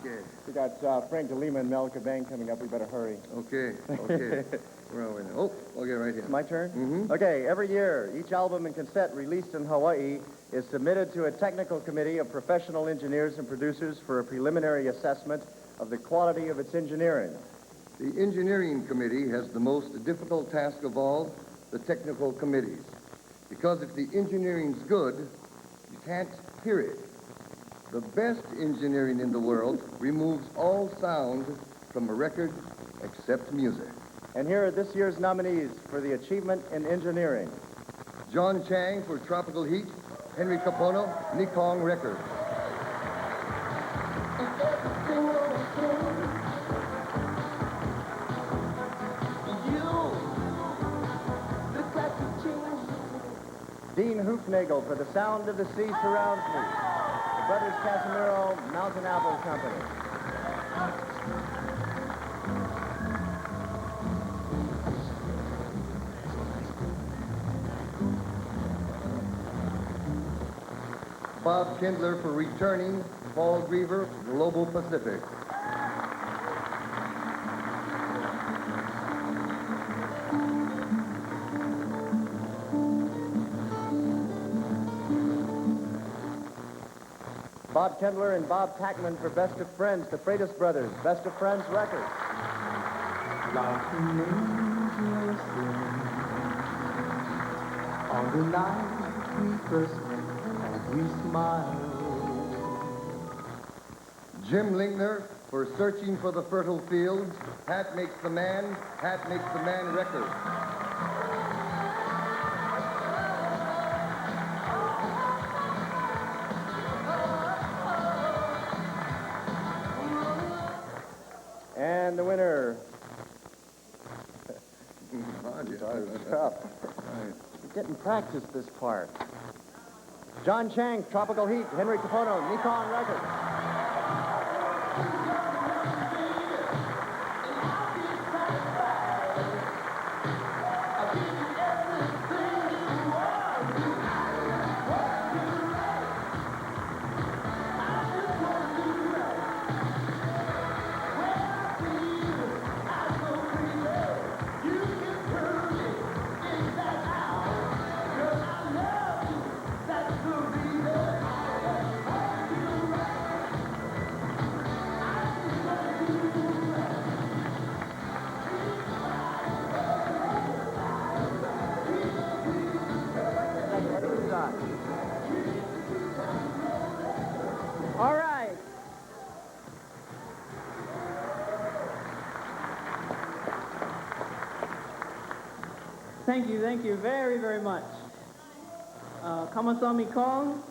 Okay. We got Frank DeLima and Mel Cabang coming up. We better hurry. Okay. Where are we now? Oh, okay, right here. It's my turn? Okay, every year, each album and cassette released in Hawaii is submitted to a technical committee of professional engineers and producers for a preliminary assessment of the quality of its engineering. The engineering committee has the most difficult task of all, the technical committees. Because if the engineering's good, you can't hear it. The best engineering in the world removes all sound from a record except music. And here are this year's nominees for the achievement in engineering. John Chang for Tropical Heat, Henry Kapono, Nikong Records. Dean Hoofnagel for The Sound of the Sea Surrounds Me. The Brothers Casimiro Mountain Apple Company. Bob Kindler for Returning, Paul Griever, Global Pacific. Bob Kendler and Bob Tackman for Best of Friends, the Freitas Brothers, Best of Friends Records. Like an angel sing on the night we first met and we smiled. Jim Lingner for Searching for the Fertile Fields, Hat Makes the Man Records. And the winner. Tough. You didn't practice this part. John Chang, Tropical Heat, Henry Kapono, Nikon Records. Thank you very, very much. Kamasami Kong,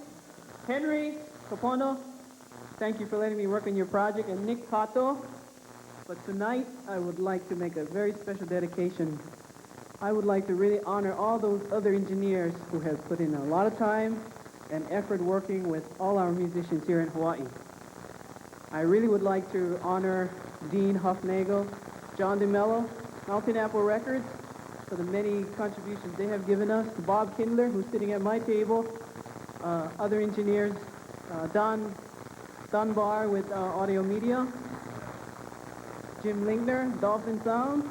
Henry Kapono, thank you for letting me work on your project, and Nick Pato. But tonight, I would like to make a very special dedication. I would like to really honor all those other engineers who have put in a lot of time and effort working with all our musicians here in Hawaii. I really would like to honor Dean Hufnagel, John DeMello, Mountain Apple Records, for the many contributions they have given us, to Bob Kindler, who's sitting at my table, other engineers, Don Dunbar with Audio Media, Jim Linkner, Dolphin Sound,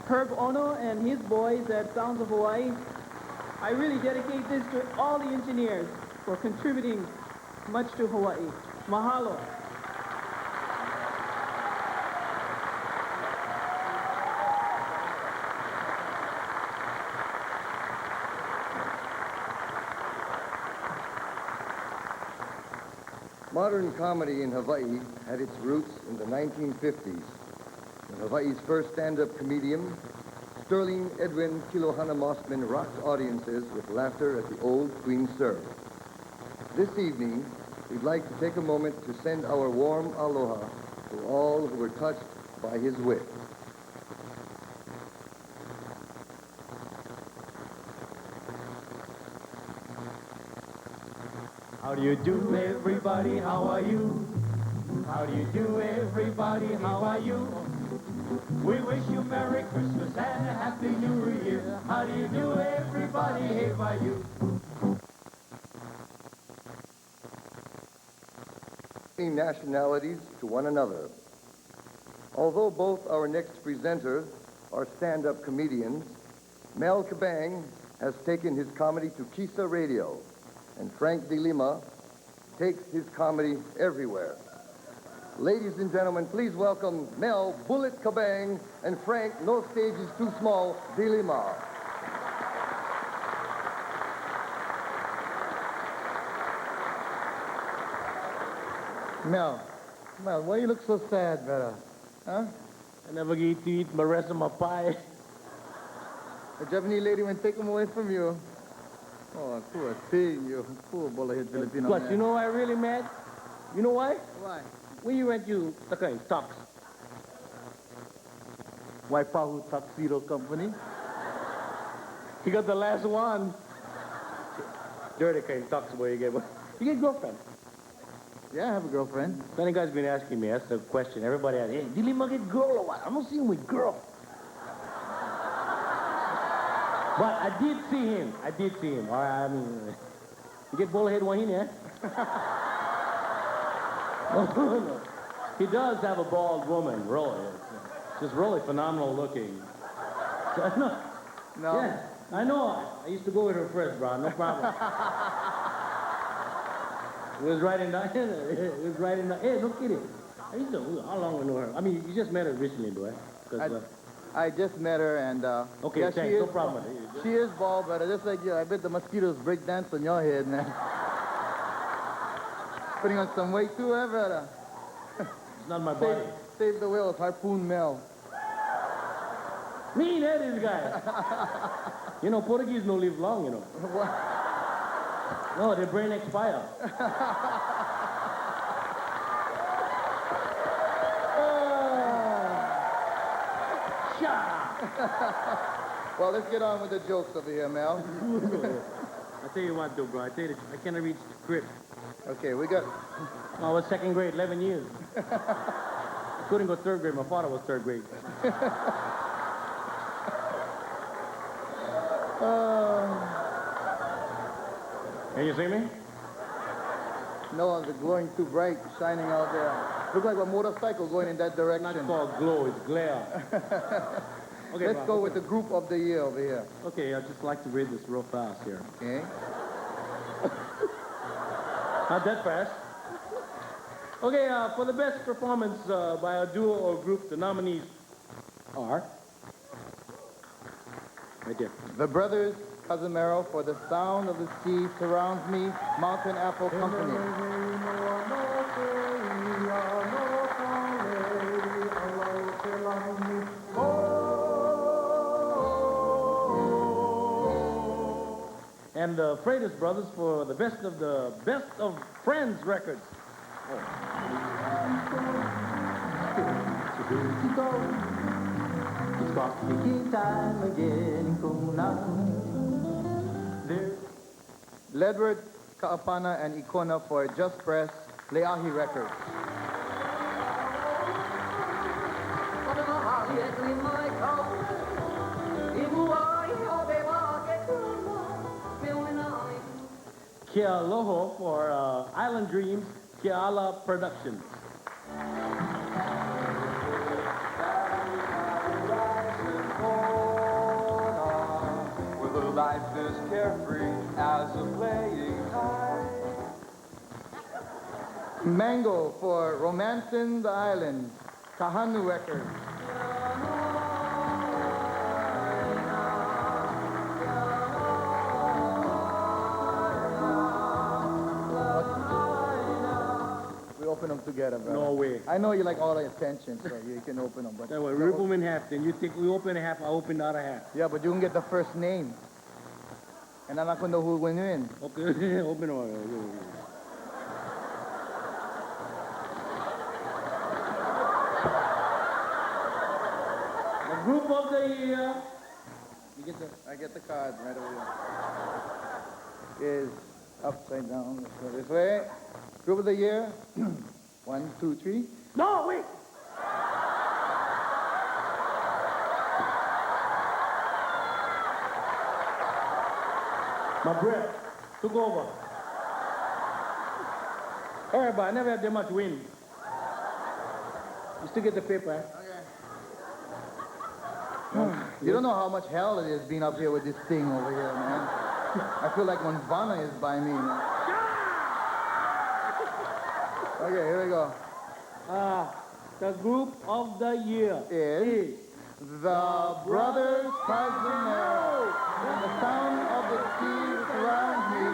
Herb Ono and his boys at Sounds of Hawaii. I really dedicate this to all the engineers for contributing much to Hawaii. Mahalo. Modern comedy in Hawaii had its roots in the 1950s. When Hawaii's first stand-up comedian, Sterling Edwin Kilohana Mossman, rocked audiences with laughter at the old Queen Serve. This evening, we'd like to take a moment to send our warm aloha to all who were touched by his wit. How do you do, everybody? How are you? How do you do, everybody? How are you? We wish you Merry Christmas and a Happy New Year. How do you do, everybody? Hey, by you. Nationalities to one another. Although both our next presenters are stand-up comedians, Mel Kabang has taken his comedy to Kisa Radio, and Frank De Lima takes his comedy everywhere. Ladies and gentlemen, please welcome Mel Bullet Kabang and Frank No Stage is Too Small De Lima. Mel, why you look so sad, brother? Huh? I never get to eat the rest of my pie. The Japanese lady went take them away from you. Oh, poor thing, you poor bullet-head Filipino Plus, man. you know why I'm really mad? You know why? Why? When you went to Takai Tux. Waipahu Tuxedo Company. He got the last one. Dirty kind of Tux boy you get. You get girlfriend. Yeah, I have a girlfriend. So any guy's been asking me, that's the question. Everybody asks, hey, did he get girl or what? I don't see him with girl. But I did see him. All right, I mean, you get bullhead one in, No. He does have a bald woman, really. Just really phenomenal looking. So, no. Yeah, I know. I used to go with her first, bro. No problem. It was right in the... Hey, no kidding. I used to... How long we know her? I mean, you just met her recently, do I? I just met her and... Okay, yeah, thanks. No problem. She is bald, but just like you, I bet the mosquitoes break dance on your head, man. Putting on some weight too, brother? It's not my body. Save the whales, Harpoon Mel. Me, that is guy. You know, Portuguese no live long, you know. What? No, their brain expire. Well, let's get on with the jokes over here, Mel. I tell you what, though, bro. I tell you, I cannot reach the script. Okay, we got... I was second grade, 11 years. I couldn't go third grade. My father was third grade. Can you see me? No, the glowing too bright, shining out there. Look like a motorcycle going in that direction. Not called glow, it's glare. Okay, Let's go with the group of the year over here. Okay, I'd just like to read this real fast here. Okay. Not that fast. Okay, for the best performance by a duo or group, the nominees are... Right there. The Brothers Casimiro for The Sound of the Sea Surrounds Me, Mountain Apple Company. and the Freitas Brothers for the Best of Friends records. Ledward, Kaapana, and Ikona for Just Press, Leahi Records. Kia Loho for Island Dreams, Kiala Productions. Where the life is carefree as a playing tide. Mango for Romancing the Island, Kahanu Records. We open them together, brother. No way. I know you like all the attention, so you can open them. But That way, rip them in half. Then you think we open half, I open the other half. yeah, but you can get the first name. And I'm not going to know who will win. Okay, open them. The group of the year. I get the card right over here. Is upside down. Let's go this way. Group of the year. 1, 2, 3. No, wait. My breath took over. All right, but I never had that much wind. You still get the paper, eh? You don't know how much hell it is being up here with this thing over here, man. I feel like when Vanna is by me, man. Okay, here we go. The group of the year is the Brothers Cardinal. The sound of the sea surrounds me,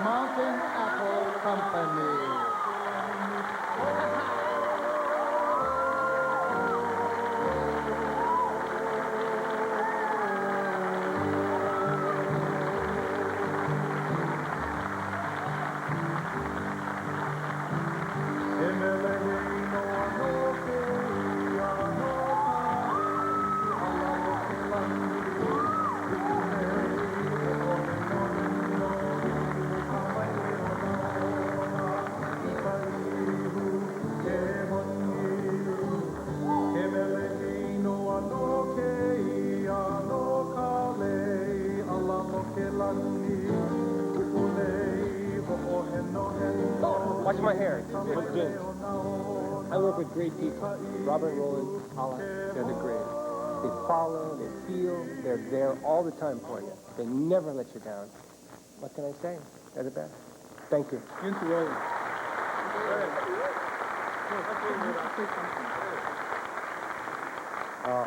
Mountain Apple Company. Watch my hair. Look good. I work with great people. Robert Rowland, Hala, they're the greatest. They follow, they feel, they're there all the time for you. They never let you down. What can I say? They're the best. Thank you.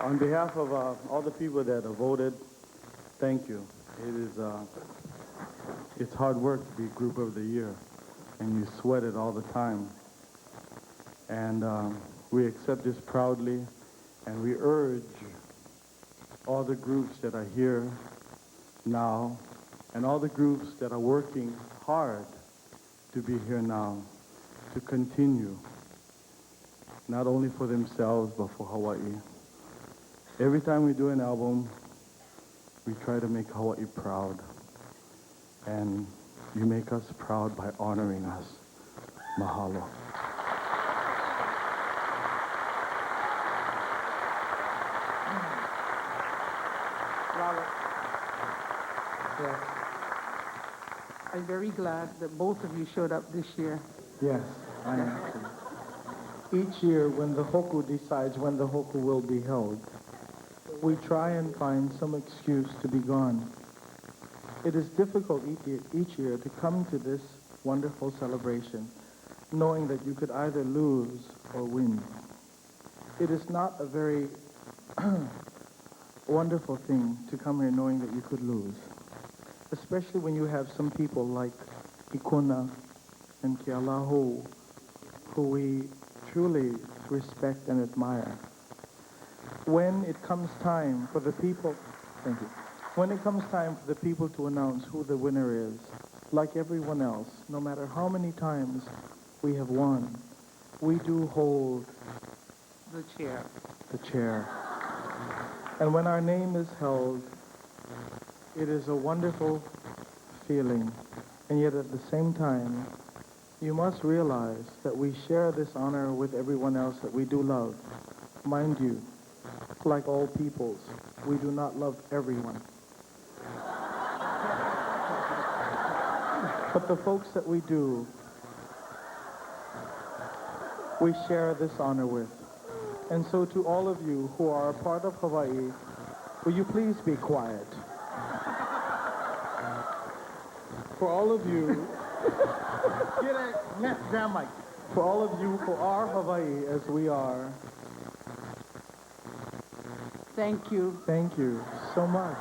On behalf of all the people that have voted, thank you. It's hard work to be Group of the Year, and you sweat it all the time. And we accept this proudly, and we urge all the groups that are here now, and all the groups that are working hard to be here now, to continue, not only for themselves, but for Hawaii. Every time we do an album, we try to make Hawaii proud. And you make us proud by honoring us. Mahalo. Robert. Yes. I'm very glad that both of you showed up this year. Yes, I am too. Each year when the HoKu decides when the HoKu will be held, we try and find some excuse to be gone. It is difficult each year to come to this wonderful celebration, knowing that you could either lose or win. It is not a very wonderful thing to come here knowing that you could lose, especially when you have some people like Ikona and Kealahu, who we truly respect and admire. When it comes time for the people, thank you. When it comes time for the people to announce who the winner is, like everyone else, no matter how many times we have won, we do hold The chair. the chair. And when our name is held, it is a wonderful feeling. And yet at the same time, you must realize that we share this honor with everyone else that we do love. Mind you, like all peoples, we do not love everyone. But the folks that we do, we share this honor with. And so to all of you who are a part of Hawaii, will you please be quiet? For all of you, Get a left down mic. for all of you who are Hawaii as we are, Thank you. thank you so much.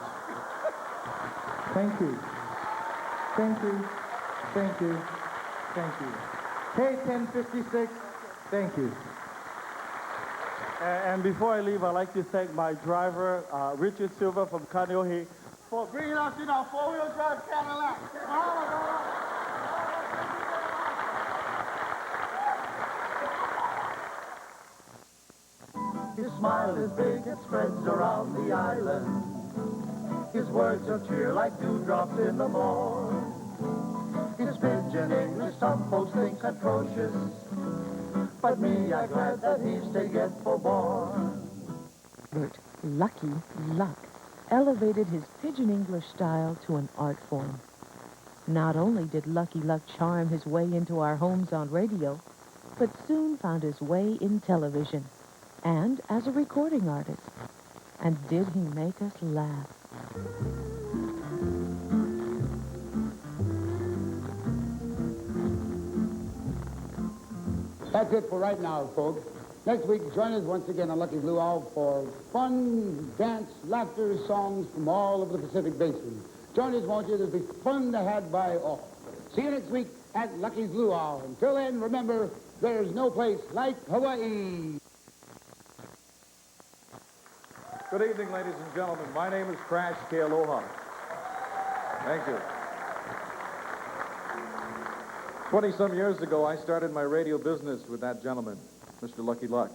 Thank you. Thank you. Thank you. Thank you. K1056. Thank you. And before I leave, I'd like to thank my driver, Richard Silva from Kaneohe, for bringing us in our four-wheel drive Cadillac. His smile is big, it spreads around the island. His words of cheer like dewdrops in the morn. His pidgin English some folks think atrocious, but me, I'm glad that he's stayed yet for born. But Lucky Luck elevated his pidgin English style to an art form. Not only did Lucky Luck charm his way into our homes on radio, but soon found his way in television and as a recording artist. And did he make us laugh? That's it for right now, folks. Next week, join us once again on Lucky Blue Owl for fun, dance, laughter, songs from all over the Pacific Basin. Join us, won't you? There'll be fun to have by all. See you next week at Lucky's Blue Owl. Until then, remember, there's no place like Hawaii. Good evening, ladies and gentlemen. My name is Crash Ke Aloha. Thank you. 20-some years ago, I started my radio business with that gentleman, Mr. Lucky Luck.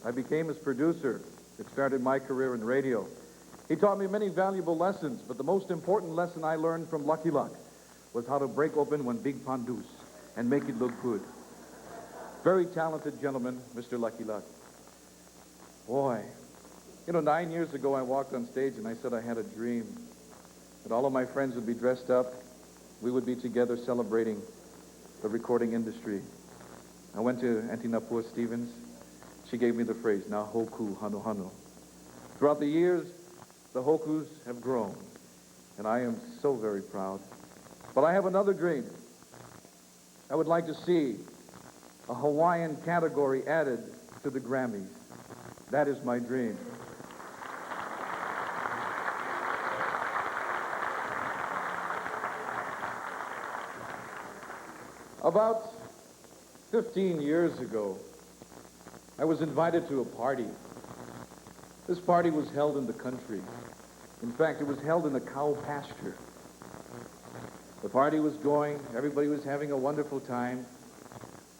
I became his producer. It started my career in radio. He taught me many valuable lessons, but the most important lesson I learned from Lucky Luck was how to break open one big pandus and make it look good. Very talented gentleman, Mr. Lucky Luck. Boy, you know, 9 years ago, I walked on stage and I said I had a dream that all of my friends would be dressed up. We would be together celebrating the recording industry. I went to Auntie Napua Stevens. She gave me the phrase, now HoKu, Hanohano. Throughout the years, the HoKus have grown, and I am so very proud. But I have another dream. I would like to see a Hawaiian category added to the Grammys. That is my dream. About 15 years ago, I was invited to a party. This party was held in the country. In fact, it was held in a cow pasture. The party was going, everybody was having a wonderful time,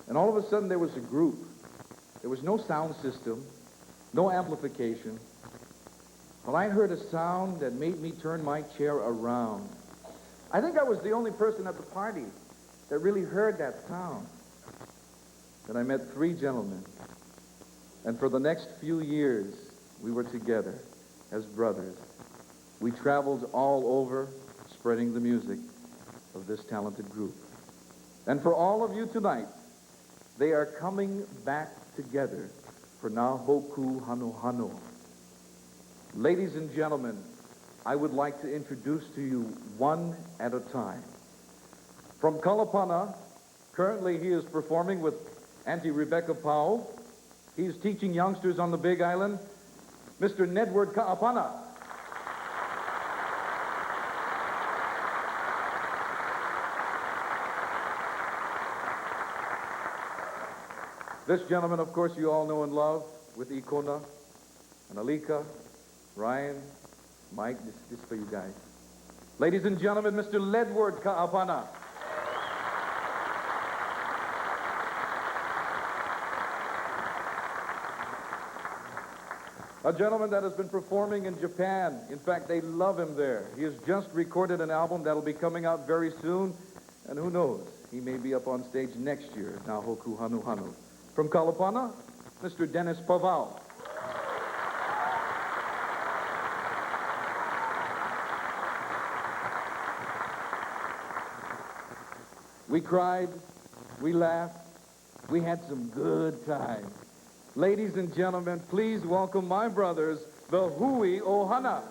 and all of a sudden there was a group. There was no sound system, no amplification, but I heard a sound that made me turn my chair around. I think I was the only person at the party that really heard that sound. Then I met three gentlemen, and for the next few years, we were together as brothers. We traveled all over, spreading the music of this talented group. And for all of you tonight, they are coming back together for now HoKu Hanohano. Ladies and gentlemen, I would like to introduce to you one at a time. From Kalapana, currently he is performing with Auntie Rebecca Powell. He's teaching youngsters on the Big Island, Mr. Nedward Ka'apana. This gentleman, of course, you all know and love, with Ikona and Alika, Ryan, Mike, this is for you guys. Ladies and gentlemen, Mr. Ledward Ka'apana. A gentleman that has been performing in Japan. In fact, they love him there. He has just recorded an album that'll be coming out very soon. And who knows, he may be up on stage next year, now HoKu Hanohano. From Kalapana, Mr. Dennis Pavao. We cried, we laughed, we had some good times. Ladies and gentlemen, please welcome my brothers, the Hui Ohana.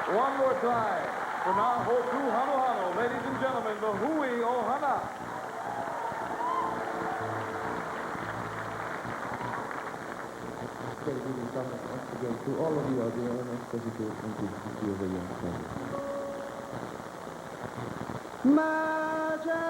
One more time. From our HoKu Hanohano, ladies and gentlemen, the Hui Ohana. Good evening, once again to all of you out there, and especially to you over young friends. Magic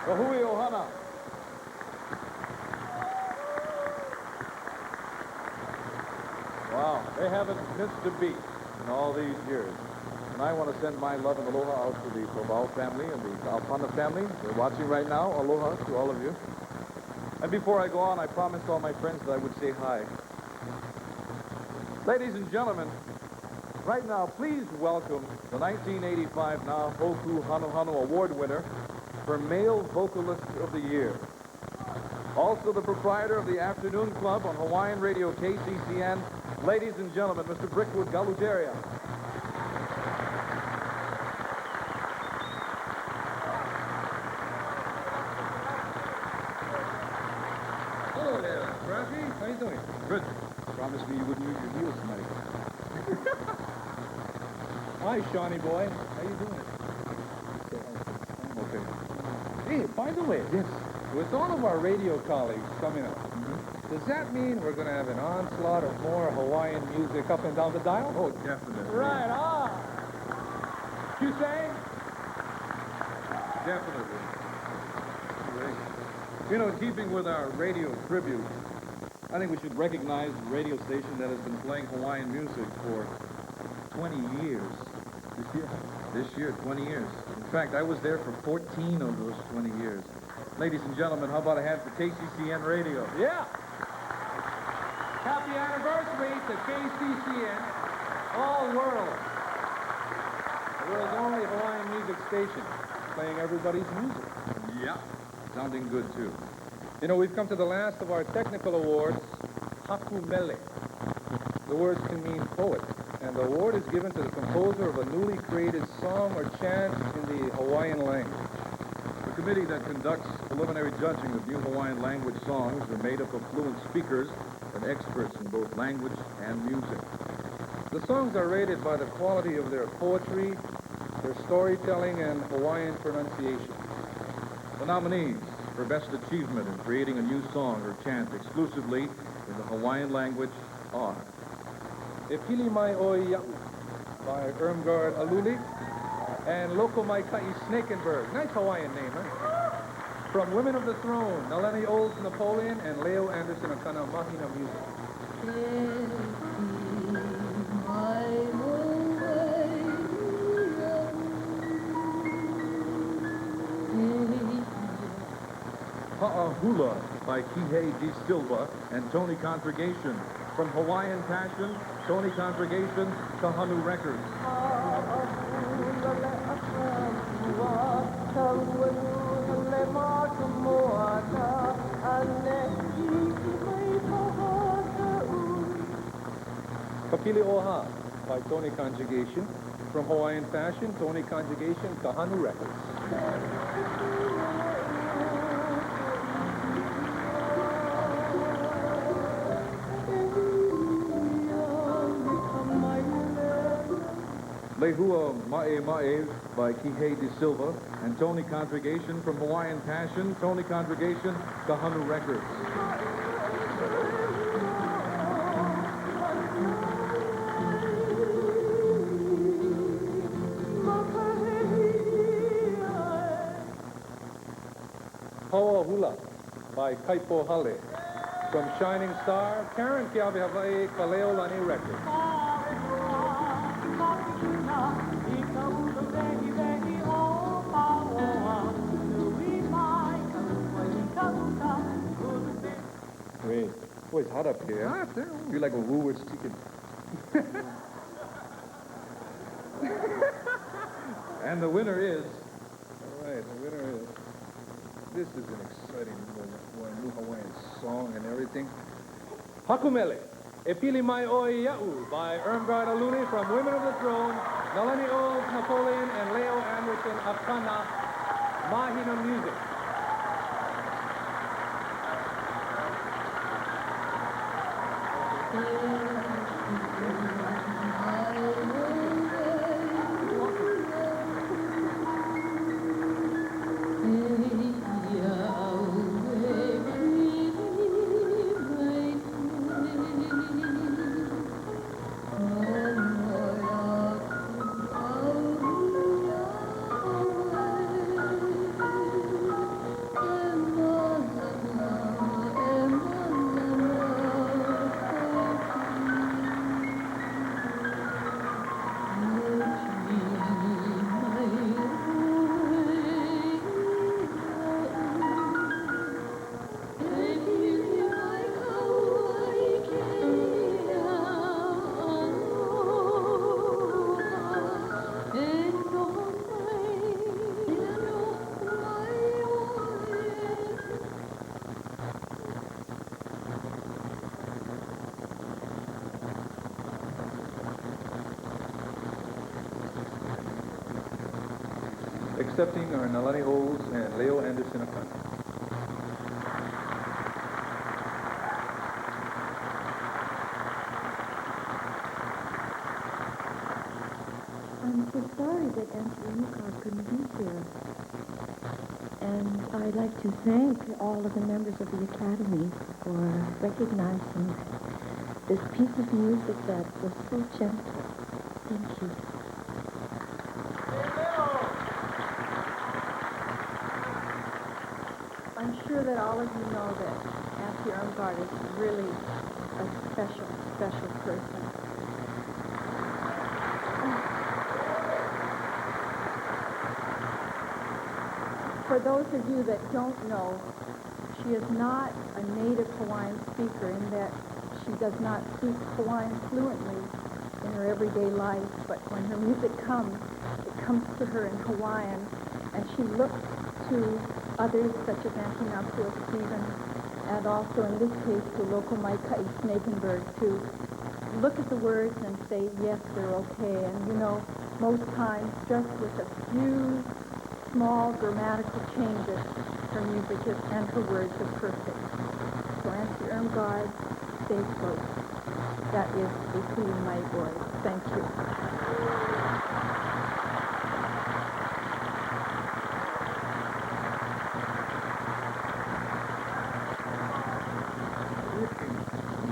The Hui Ohana. They haven't missed a beat in all these years. And I want to send my love and aloha out to the Pobal family and the Alpana family. They're watching right now. Aloha to all of you. And before I go on, I promised all my friends that I would say hi. Ladies and gentlemen, right now, please welcome the 1985 HoKu Hanohano Award winner for Male Vocalist of the Year. Also the proprietor of the Afternoon Club on Hawaiian Radio KCCN, ladies and gentlemen, Mr. Brickwood Galuderia. Hello there, Rafi. How you doing? Good. Promised me you wouldn't use your heels tonight. Hi, Shawnee boy. How you doing? Okay. Hey, by the way, yes, with all of our radio colleagues coming up, does that mean we're going to have an onslaught of more Hawaiian music up and down the dial? Oh, definitely. Right on. You say? Definitely. Great. You know, in keeping with our radio tribute, I think we should recognize the radio station that has been playing Hawaiian music for 20 years. This year, 20 years. In fact, I was there for 14 of those 20 years. Ladies and gentlemen, how about a hand for KCCN Radio? Yeah. Happy anniversary to KCCN, all world. The world's only Hawaiian music station, playing everybody's music. Yeah. Sounding good, too. You know, we've come to the last of our technical awards, Haku Mele. The words can mean poet, and the award is given to the composer of a newly created song or chant in the Hawaiian language. The committee that conducts preliminary judging of new Hawaiian language songs are made up of fluent speakers and experts in both language and music. The songs are rated by the quality of their poetry, their storytelling, and Hawaiian pronunciation. The nominees for Best Achievement in creating a new song or chant exclusively in the Hawaiian language are E Pili Mai Oi Ya'u by Irmgard Aluli and Loko Mai Kai Snakenberg. Nice Hawaiian name, huh? From Women of the Throne, Naleni Olds Napoleon and Leo Anderson Akana Mahina Music. Ha'ahula by Kihei D. Silva and Tony Congregation. From Hawaiian Passion, Tony Congregation, Kahanu Records. Kapili Oha by Tony Conjugation. From Hawaiian Fashion, Tony Conjugation, Kahanu Records. Lehua Ma'e Ma'e by Kihei De Silva and Tony Congregation. From Hawaiian Passion, Tony Congregation, Kahanu Records. Ha'ahula by Kaipo Hale. From Shining Star, Karen Kiawe Hawaii, Kaleo Lani Records. Wait, boy, it's hot up here. Hot there. Feel like a Woolworth's chicken. And the winner is... All right, the winner is... This is an exciting new Hawaiian song and everything. Hakumele, E Pili Mai Oi Ya'u by Irmgard Aluni from Women of the Throne, Naleni Olds Napoleon, and Leo Anderson Akana, Mahina Music. accepting are Nalani Oles and Leo Anderson Akana. I'm so sorry that Auntie Unicog couldn't be here. And I'd like to thank all of the members of the Academy for recognizing this piece of music that was so gentle. Thank you. I'm sure that all of you know that Auntie Irmgard is really a special, special person. For those of you that don't know, she is not a native Hawaiian speaker in that she does not speak Hawaiian fluently in her everyday life, but when her music comes, it comes to her in Hawaiian, and she looks to others such as Auntie Napua Stevens, and also in this case to local Maikai Snakenberg to look at the words and say, yes, they're okay. And you know, most times just with a few small grammatical changes, her music is, and her words are perfect. So Auntie Irmgard, stay close. That is a plea in my voice. Thank you.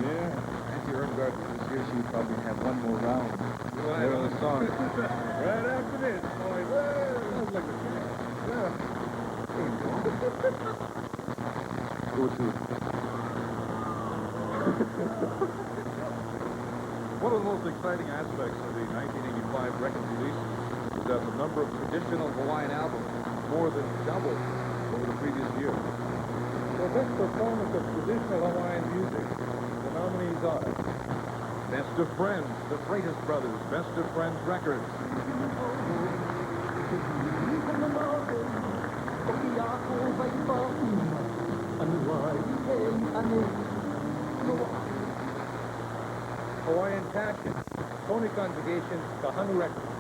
Yeah, Auntie Irmgard was here. She would probably have one more round. There on the song. Right after this. Boy, sounds like a yeah. Go to. One of the most exciting aspects of the 1985 record release is that the number of traditional Hawaiian albums more than doubled over the previous year. For best performance of traditional Hawaiian music, the nominees are Best of Friends, the Freitas Brothers, Best of Friends Records. Hawaiian Passion, Tony Congregation, Kahanu Records.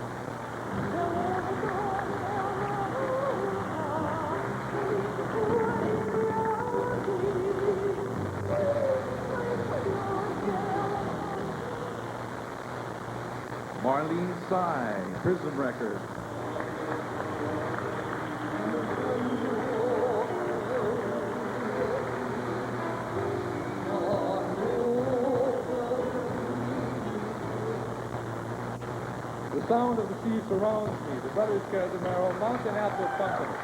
Marlene Tsai, Prism Records. The sound of the sea surrounds me. The Brothers Casimiro, Mountain Apple Company.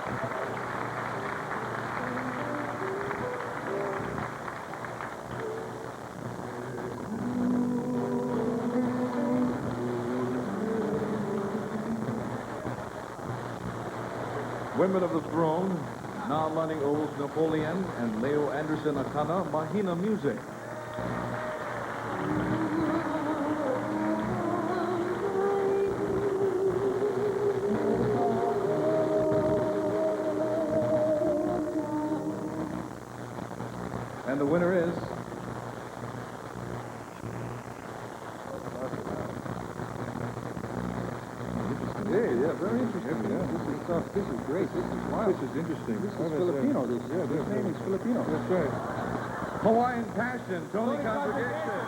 Women of the Throne, Na'alani Oles Napoleon and Leo Anderson Akana, Mahina Music. And the winner is yeah, very interesting. Yeah, this is tough. This is great. This is wild. This is interesting. This is Filipino. This name is Filipino. That's right. Hawaiian Passion, Tony Congregation.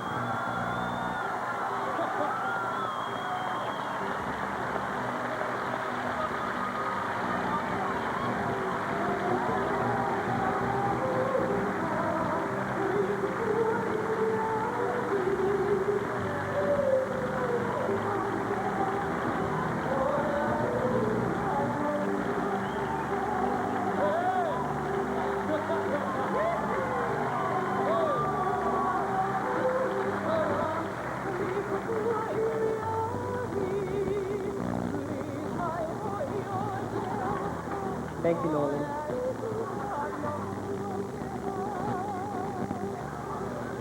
Thank you, Nolan.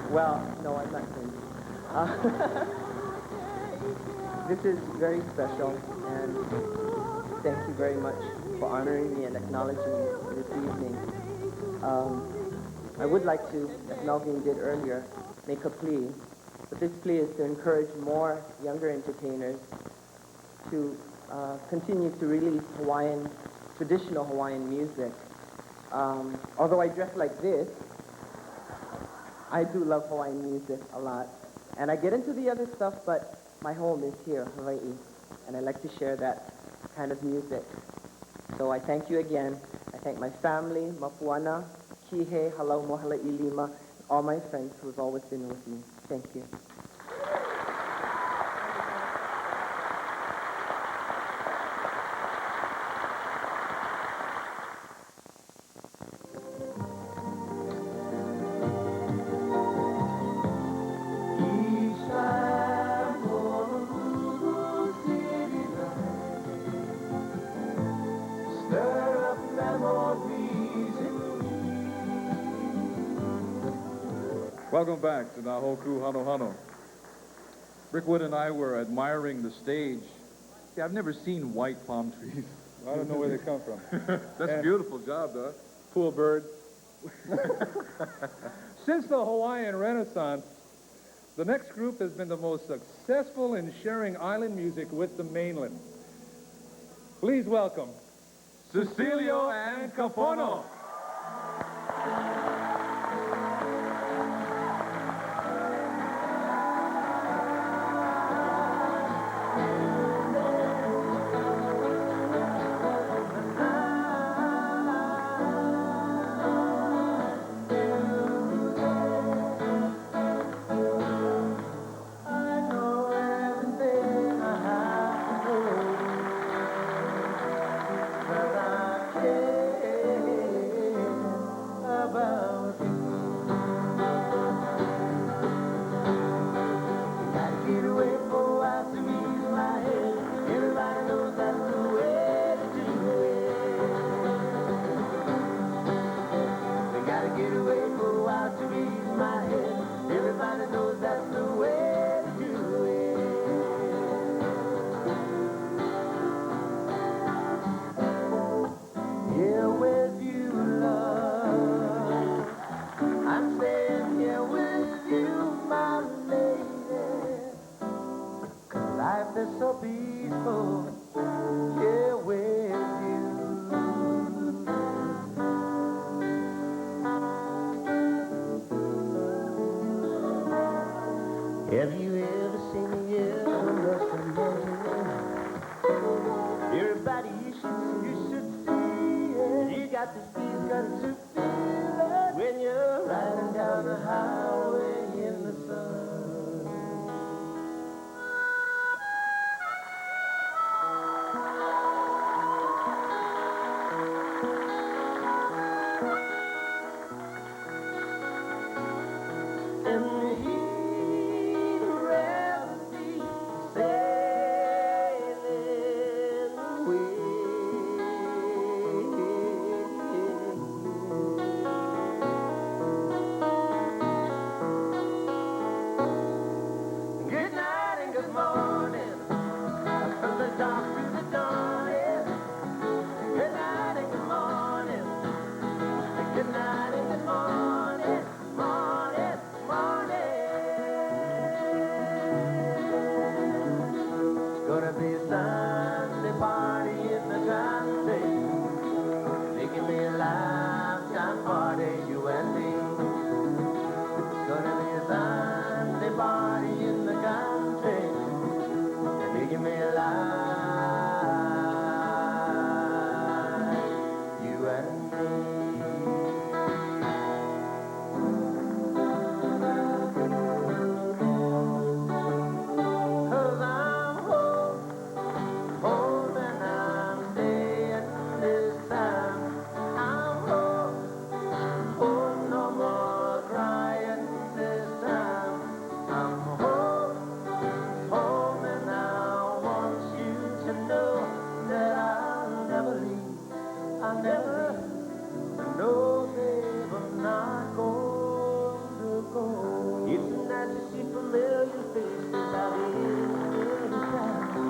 Well, no, I'm not crazy. This is very special, and thank you very much for honoring me and acknowledging me this evening. I would like to, as Melvin did earlier, make a plea. But this plea is to encourage more younger entertainers to continue to release Hawaiian traditional Hawaiian music. Although I dress like this, I do love Hawaiian music a lot. And I get into the other stuff, but my home is here, Hawaii. And I like to share that kind of music. So I thank you again. I thank my family, Mapuana, Kihe, Halau Mohala Ilima, all my friends who have always been with me. Thank you. Welcome back to the HoKu Hanohano. Brickwood and I were admiring the stage. See, I've never seen white palm trees. I don't know where they come from. That's a beautiful job, though. Poor bird. Since the Hawaiian Renaissance, the next group has been the most successful in sharing island music with the mainland. Please welcome Cecilio and Kapono. Have you ever seen me ever everybody you should see it. You got this feeling, got to feel it when you're riding down the highway in the sun.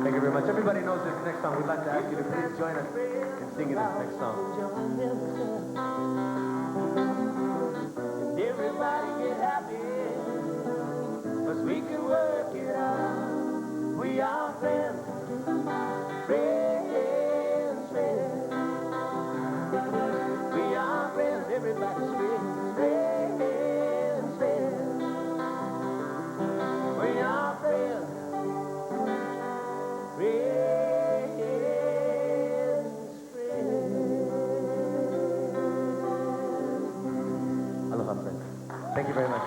Thank you very much. Everybody knows this next song. We'd like to ask you to please join us in singing this next song. Everybody get happy, 'cause we can work it out. We are friends, friends, friends. Thank you very much.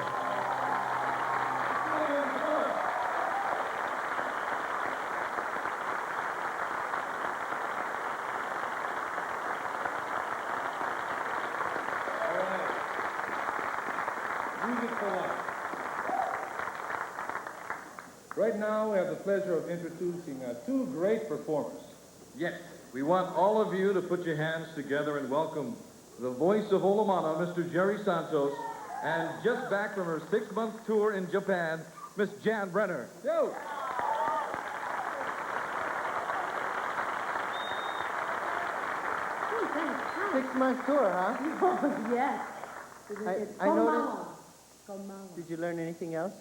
Music for life. Right now, we have the pleasure of introducing two great performers. Yes, we want all of you to put your hands together and welcome the voice of Olomana, Mr. Jerry Santos, and just back from her 6-month tour in Japan, Miss Jan Brenner. Yo! 6-month tour, huh? Oh, yes. I noticed. Did you learn anything else?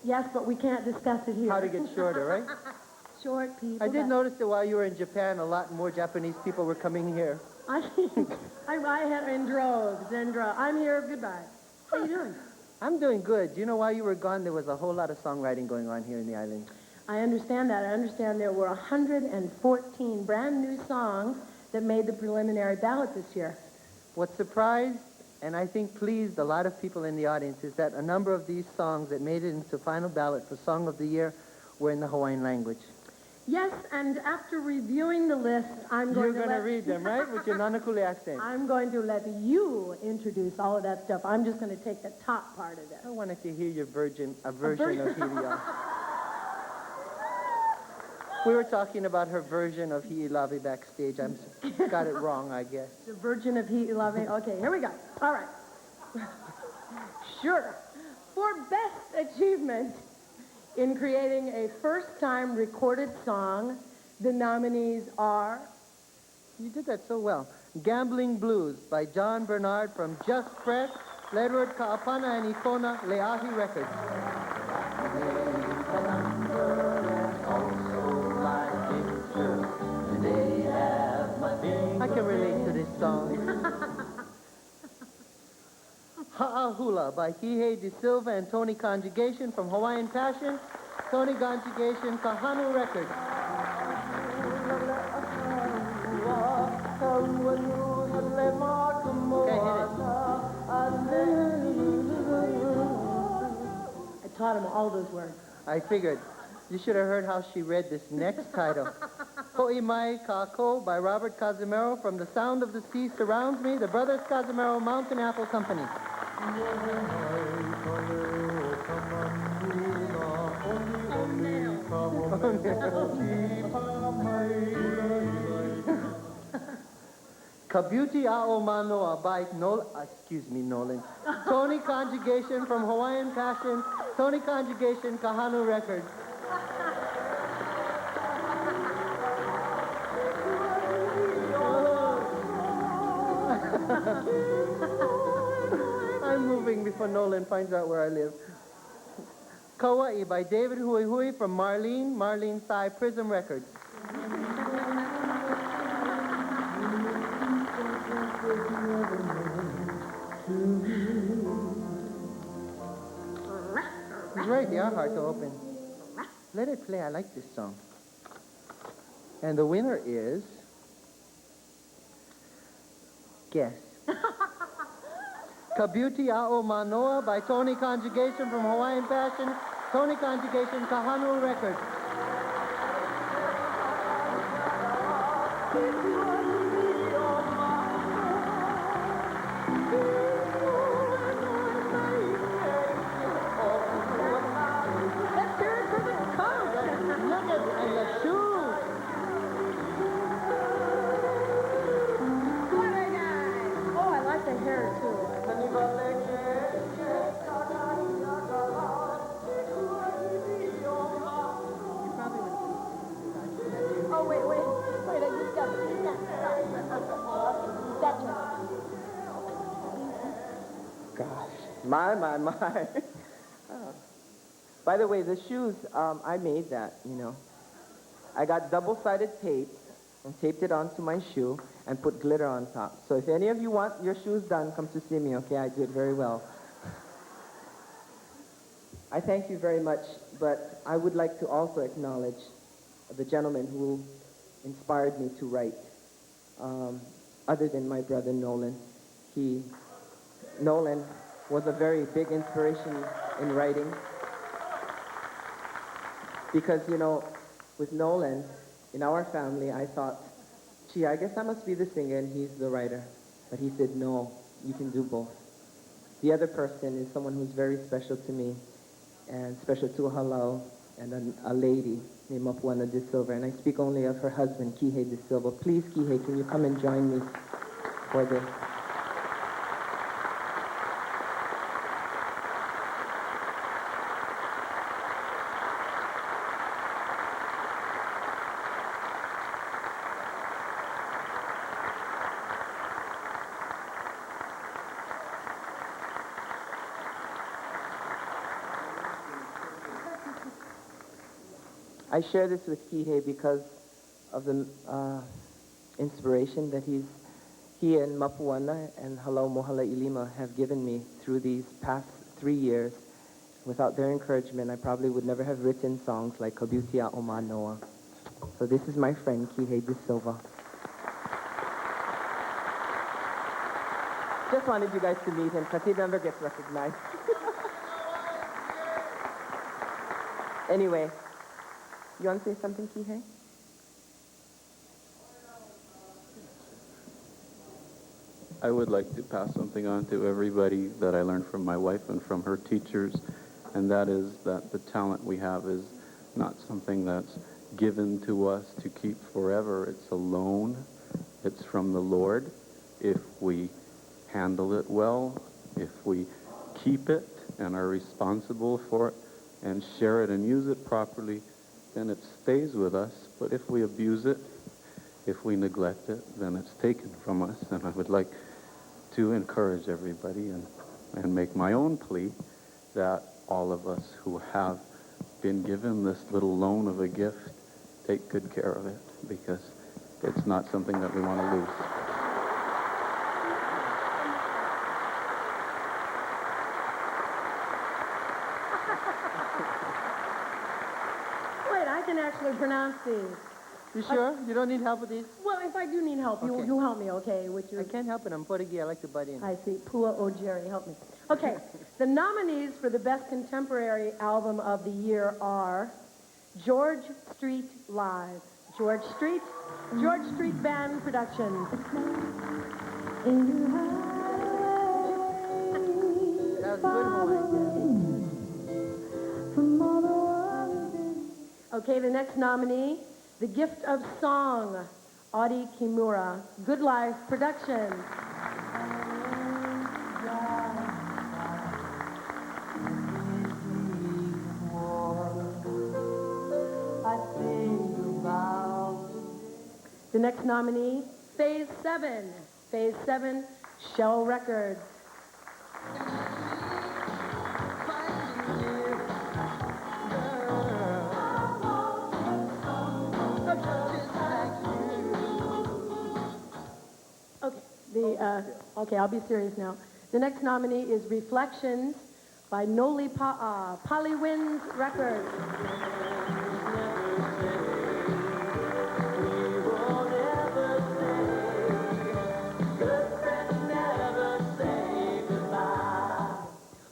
Yes, but we can't discuss it here. How to get shorter, right? Short people. I did notice that while you were in Japan, a lot more Japanese people were coming here. I had in droves. I'm here. Goodbye. How you doing? I'm doing good. You know, while you were gone, there was a whole lot of songwriting going on here in the island. I understand that. I understand there were 114 brand new songs that made the preliminary ballot this year. What surprised and I think pleased a lot of people in the audience is that a number of these songs that made it into final ballot for Song of the Year were in the Hawaiian language. Yes, and after reviewing the list, I'm going You're going to read them, right, with your Nanakuli accent? I'm going to let you introduce all of that stuff. I'm just going to take the top part of it. I wanted to hear your version of Hi'ilawe. We were talking about her version of Hi'ilawe backstage. I got it wrong, I guess. The Virgin of Hi'ilawe. Okay, here we go. All right. Sure. For best achievement in creating a first-time recorded song, the nominees are... You did that so well. Gambling Blues by John Bernard from Just Press, Ledward Ka'apana and Ikona Leahi Records. I can relate to this song. Ha'ahula by Kihei De Silva and Tony Conjugation from Hawaiian Passion, Tony Conjugation Kahanu Records. I taught him all those words. I figured. You should have heard how she read this next title. Ho'imai Kako by Robert Casimiro from The Sound of the Sea Surrounds Me, the Brothers Casimiro Mountain Apple Company. Kabuti A'o Manoa by Nolan. Tony Conjugation from Hawaiian Passion, Tony Conjugation Kahanu Records. I'm moving before Nolan finds out where I live. Kauai by David Hui Hui from Marlene Sai Prism Records. He's right, they are hard to open. Let it play, I like this song. And the winner is... Guess. Kabuti A'o Manoa by Tony Conjugation from Hawaiian Passion, Tony Conjugation Kahanu Records. Let's hear it for the coach. Look at the shoes. Oh, I like the hair too. Oh, wait, I just got Gosh, my. Oh. By the way, the shoes, I made that, you know. I got double-sided tape and taped it onto my shoe and put glitter on top. So if any of you want your shoes done, come to see me, okay? I do it very well. I thank you very much, but I would like to also acknowledge the gentleman who inspired me to write, other than my brother Nolan. Nolan was a very big inspiration in writing. Because, you know, with Nolan, in our family, I thought, gee, I guess I must be the singer and he's the writer. But he said, no, you can do both. The other person is someone who's very special to me and special to Halau, and a lady named Mapuana De Silva. And I speak only of her husband, Kihei De Silva. Please, Kihei, can you come and join me for this? I share this with Kihei because of the inspiration that he and Mapuana and Halau Mohala Ilima have given me through these past 3 years. Without their encouragement, I probably would never have written songs like Kabutia Oma Noa. So this is my friend, Kihei De Silva. Just wanted you guys to meet him because he never gets recognized. Anyway. You want to say something, Kihei? I would like to pass something on to everybody that I learned from my wife and from her teachers, and that is that the talent we have is not something that's given to us to keep forever. It's a loan. It's from the Lord. If we handle it well, if we keep it and are responsible for it and share it and use it properly, then it stays with us. But if we abuse it, if we neglect it, then it's taken from us. And I would like to encourage everybody and make my own plea that all of us who have been given this little loan of a gift, take good care of it, because it's not something that we want to lose. I can actually pronounce these. You sure? You don't need help with these? Well, if I do need help, Okay. you help me, okay? With your... I can't help it. I'm Portuguese. I like to butt in. I see. Pua O Jerry, help me. Okay, the nominees for the Best Contemporary Album of the Year are George Street Live, George Street Band Productions. That was good, Hawaiian. Okay, the next nominee, The Gift of Song, Audie Kimura, Good Life Productions. The next nominee, Phase 7, Shell Records. Okay, I'll be serious now. The next nominee is Reflections by Noli Pa'a, Polywinds Records.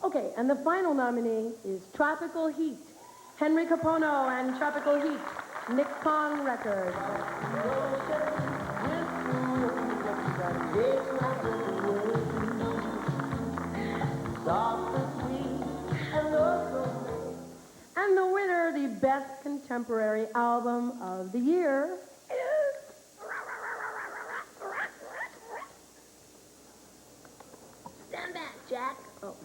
Okay, and the final nominee is Tropical Heat, Henry Capono and Tropical Heat, Nick Pong Records. And the winner, the Best Contemporary Album of the Year, is... Stand back, Jack. Oh.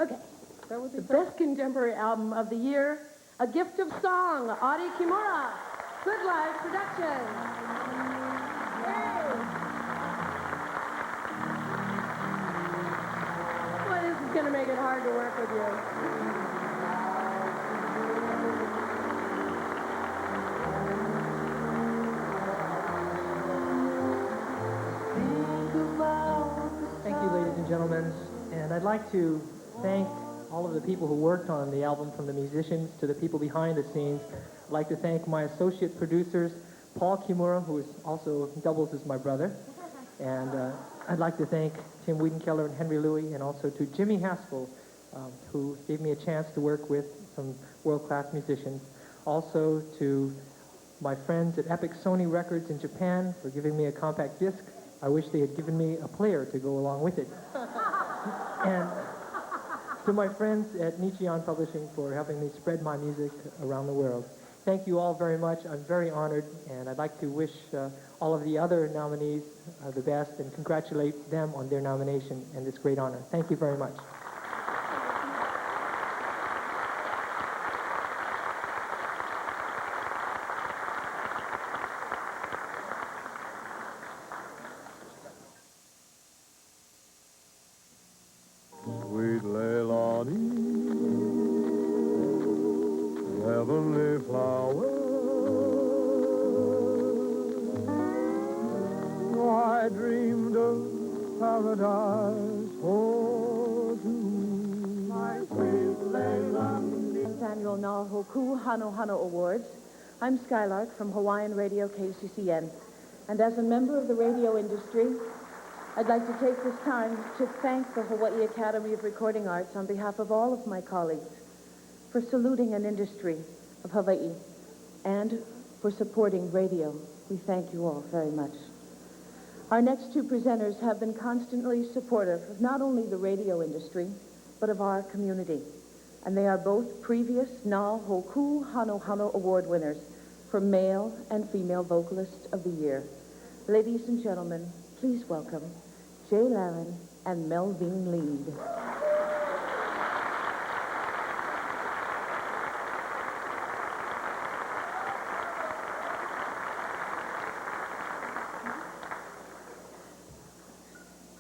Okay. The Best Contemporary Album of the Year, A Gift of Song, Audie Kimura, Good Life Productions. Yay! Boy, this is going to make it hard to work with you. Thank you, ladies and gentlemen. And I'd like to thank all of the people who worked on the album, from the musicians to the people behind the scenes. I'd like to thank my associate producers, Paul Kimura, who is also doubles as my brother, and I'd like to thank Tim Wiedenkeller and Henry Louie, and also to Jimmy Haskell, who gave me a chance to work with some world-class musicians. Also to my friends at Epic Sony Records in Japan for giving me a compact disc. I wish they had given me a player to go along with it. And to my friends at Nichion Publishing for helping me spread my music around the world. Thank you all very much. I'm very honored, and I'd like to wish all of the other nominees the best and congratulate them on their nomination and this great honor. Thank you very much. Sweet Leilani, heavenly flower, I dreamed of paradise for two. My sweet Leilani. Annual HoKu Hanohano Awards. I'm Skylark from Hawaiian Radio KCCN. And as a member of the radio industry, I'd like to take this time to thank the Hawaii Academy of Recording Arts on behalf of all of my colleagues for saluting an industry of Hawaii and for supporting radio. We thank you all very much. Our next two presenters have been constantly supportive of not only the radio industry, but of our community. And they are both previous HoKu Hanohano Award winners for Male and Female Vocalist of the Year. Ladies and gentlemen, please welcome Jay Laren and Melvin Lead.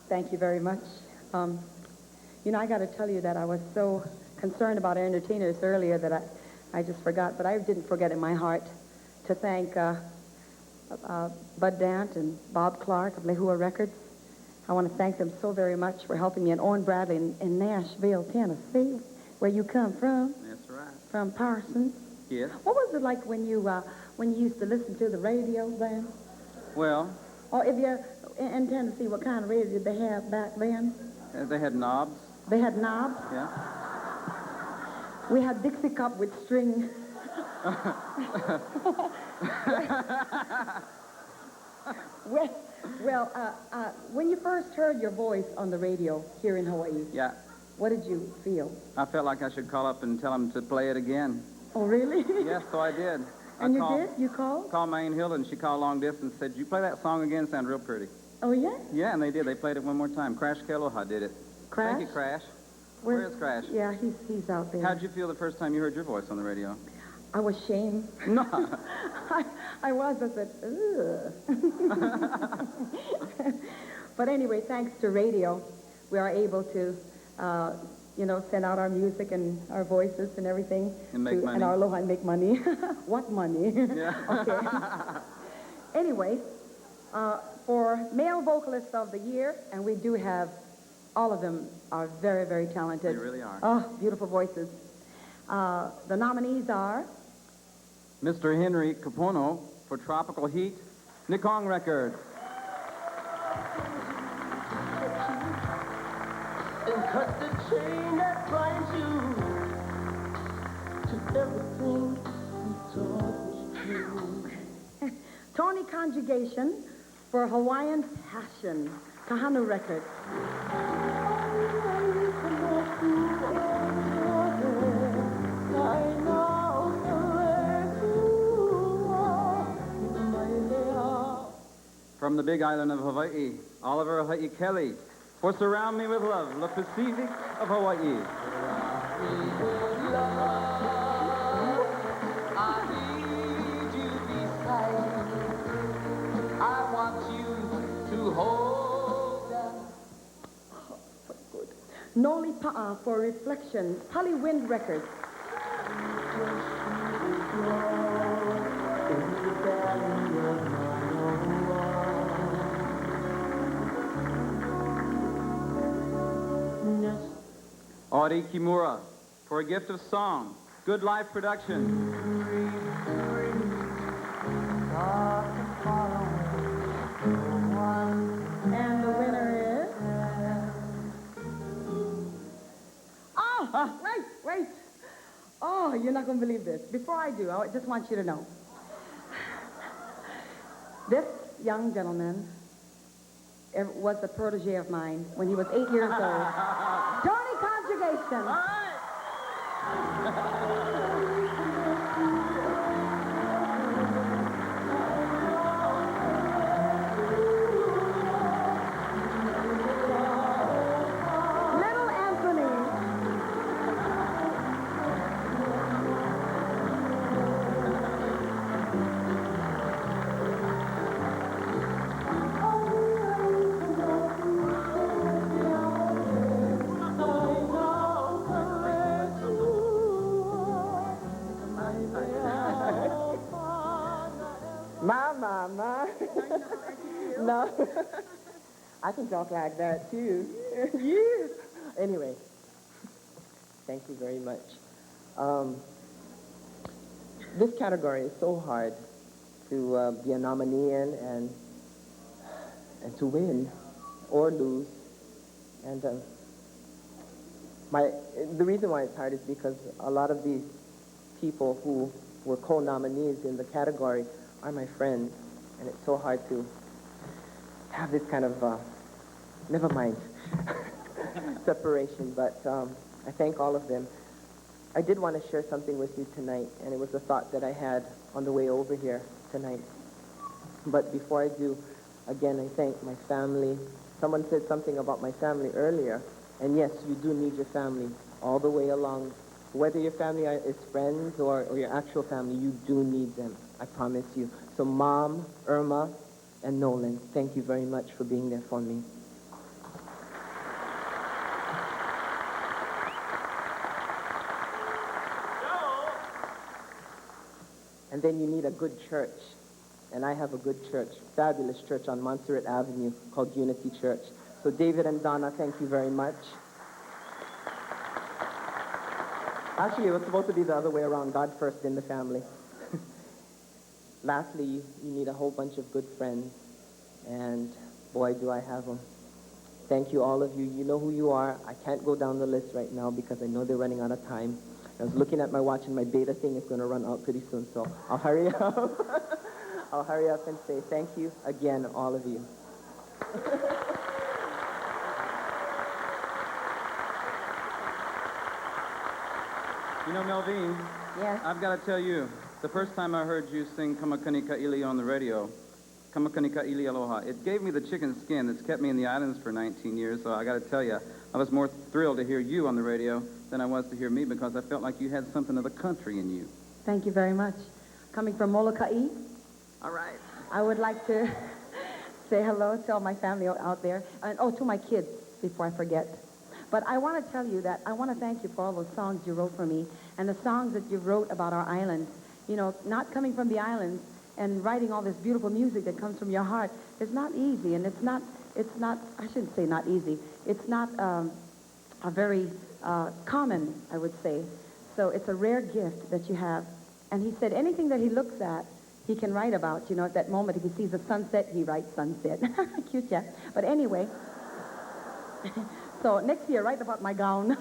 Thank you very much. You know, I got to tell you that I was so concerned about our entertainers earlier that I just forgot, but I didn't forget in my heart to thank Bud Dant and Bob Clark of Lehua Records. I want to thank them so very much for helping me, and Owen Bradley in Nashville, Tennessee, where you come from. That's right. From Parsons. Yes. What was it like when you used to listen to the radio then? Well, Or if you're in Tennessee, what kind of radio did they have back then? they had knobs. They had knobs. Yeah. We had Dixie Cup with string. When you first heard your voice on the radio here in Hawaii, Yeah. what did you feel? I felt like I should call up and tell them to play it again. Oh, really? Yes, so I did. And you called, did? You called? Called Maine Hill, and she called long distance and said, you play that song again? Sound real pretty. Oh, yeah? Yeah, and they did. They played it one more time. Crash Kealoha did it. Crash? Thank you, Crash. Where is Crash? Yeah, he's out there. How'd you feel the first time you heard your voice on the radio? I was ashamed. No. I said, ugh. But anyway, thanks to radio, we are able to, send out our music and our voices and everything. And make money. And our aloha and make money. What money? Yeah. Okay. Anyway, for Male Vocalist of the Year, and we do have, all of them are very, very talented. They really are. Oh, beautiful voices. The nominees are Mr. Henry Kapono for Tropical Heat, Nikong Records. And cut the chain that binds you to everything you thought was true. Tony Conjugation for Hawaiian Passion, Kahanu Records. From the big island of Hawaii, Oliver Ha'i Kelly for Surround Me With Love, the Pacific of Hawaii. I want you to hold them. Noli Pa'a for Reflection, Pali Wind Records. Audie Kimura for A Gift of Song, Good Life Production. And the winner you're not going to believe this. Before I do, I just want you to know. This young gentleman was a protege of mine when he was 8 years old. Tony Conjugation. All right. Little Anthony. Ma. No. I can talk like that too. Yes. Anyway, thank you very much. This category is so hard to be a nominee in and to win or lose. And the reason why it's hard is because a lot of these people who were co-nominees in the category are my friends, and it's so hard to have this kind of, never mind, separation, but I thank all of them. I did want to share something with you tonight, and it was a thought that I had on the way over here tonight. But before I do, again, I thank my family. Someone said something about my family earlier, and yes, you do need your family all the way along. Whether your family is friends or your actual family, you do need them. I promise you. So Mom, Irma, and Nolan, thank you very much for being there for me. And then you need a good church. And I have a good church, fabulous church on Montserrat Avenue called Unity Church. So David and Donna, thank you very much. Actually, it was supposed to be the other way around, God first, then the family. Lastly, you need a whole bunch of good friends, and boy, do I have them. Thank you, all of you. You know who you are. I can't go down the list right now because I know they're running out of time. I was looking at my watch, and my beta thing is going to run out pretty soon, so I'll hurry up. I'll hurry up and say thank you again, all of you. You know, Melvine, yes? I've got to tell you, the first time I heard you sing Kamakani Ka'ili on the radio, Kamakani Ka'ili Aloha, it gave me the chicken skin that's kept me in the islands for 19 years, so I got to tell you, I was more thrilled to hear you on the radio than I was to hear me because I felt like you had something of the country in you. Thank you very much. Coming from Molokai, all right, I would like to say hello to all my family out there, and to my kids before I forget. But I want to tell you that I want to thank you for all those songs you wrote for me and the songs that you wrote about our island. You know, not coming from the islands and writing all this beautiful music that comes from your heart is not easy, and it's not, I shouldn't say not easy, it's not a very common, I would say. So it's a rare gift that you have. And he said anything that he looks at, he can write about. You know, at that moment, if he sees a sunset, he writes sunset. Cute, yeah. But anyway, so next year, write about my gown.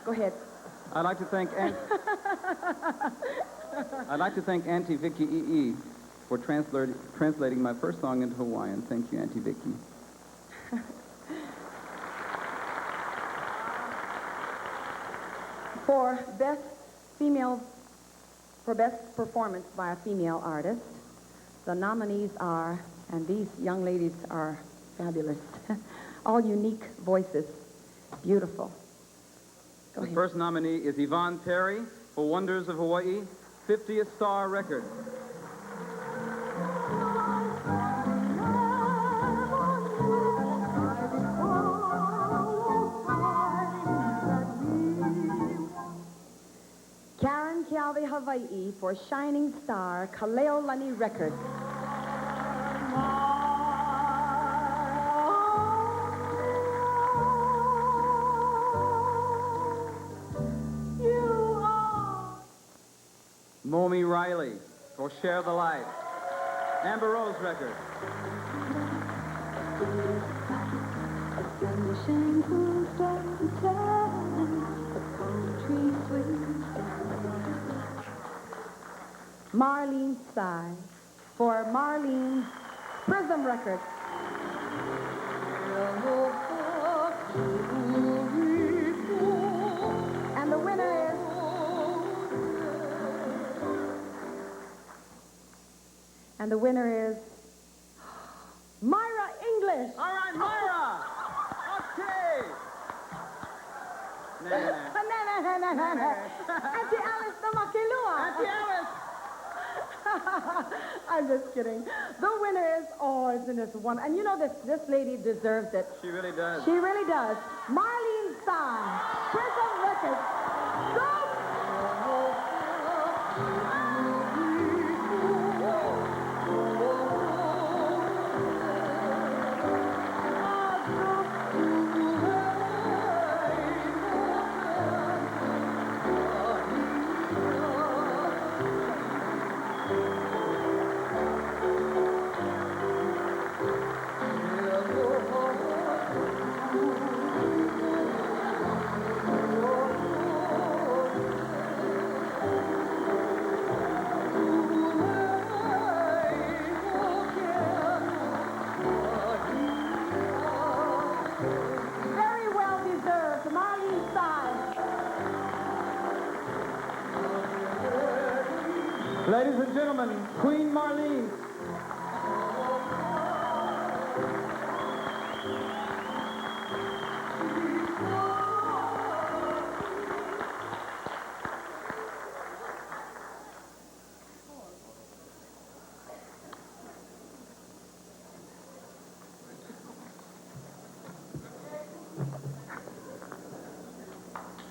Go ahead. I'd like to thank Auntie Vicky E.E. for translating my first song into Hawaiian. Thank you, Auntie Vicky. For best performance by a female artist, the nominees are, and these young ladies are fabulous, all unique voices, beautiful. Go The ahead. first nominee is Yvonne Perry for Wonders of Hawaii, 50th Star Record. Karen Kiawe Hawaii for Shining Star, Kaleolani Record. Momi Riley for Share the Light, Amber Rose Record. Marlene Tsai for Marlene's Prism Records. And the winner is Myra English. All right, Myra. Okay. Auntie Alice Namakilua. Auntie Alice. I'm just kidding. The winner is, oh, isn't this one? And you know, this lady deserves it. She really does. She really does. Marlene Stein, Prism Records. Go! Very well deserved. Marlene Stein. Ladies and gentlemen, Queen Marlene.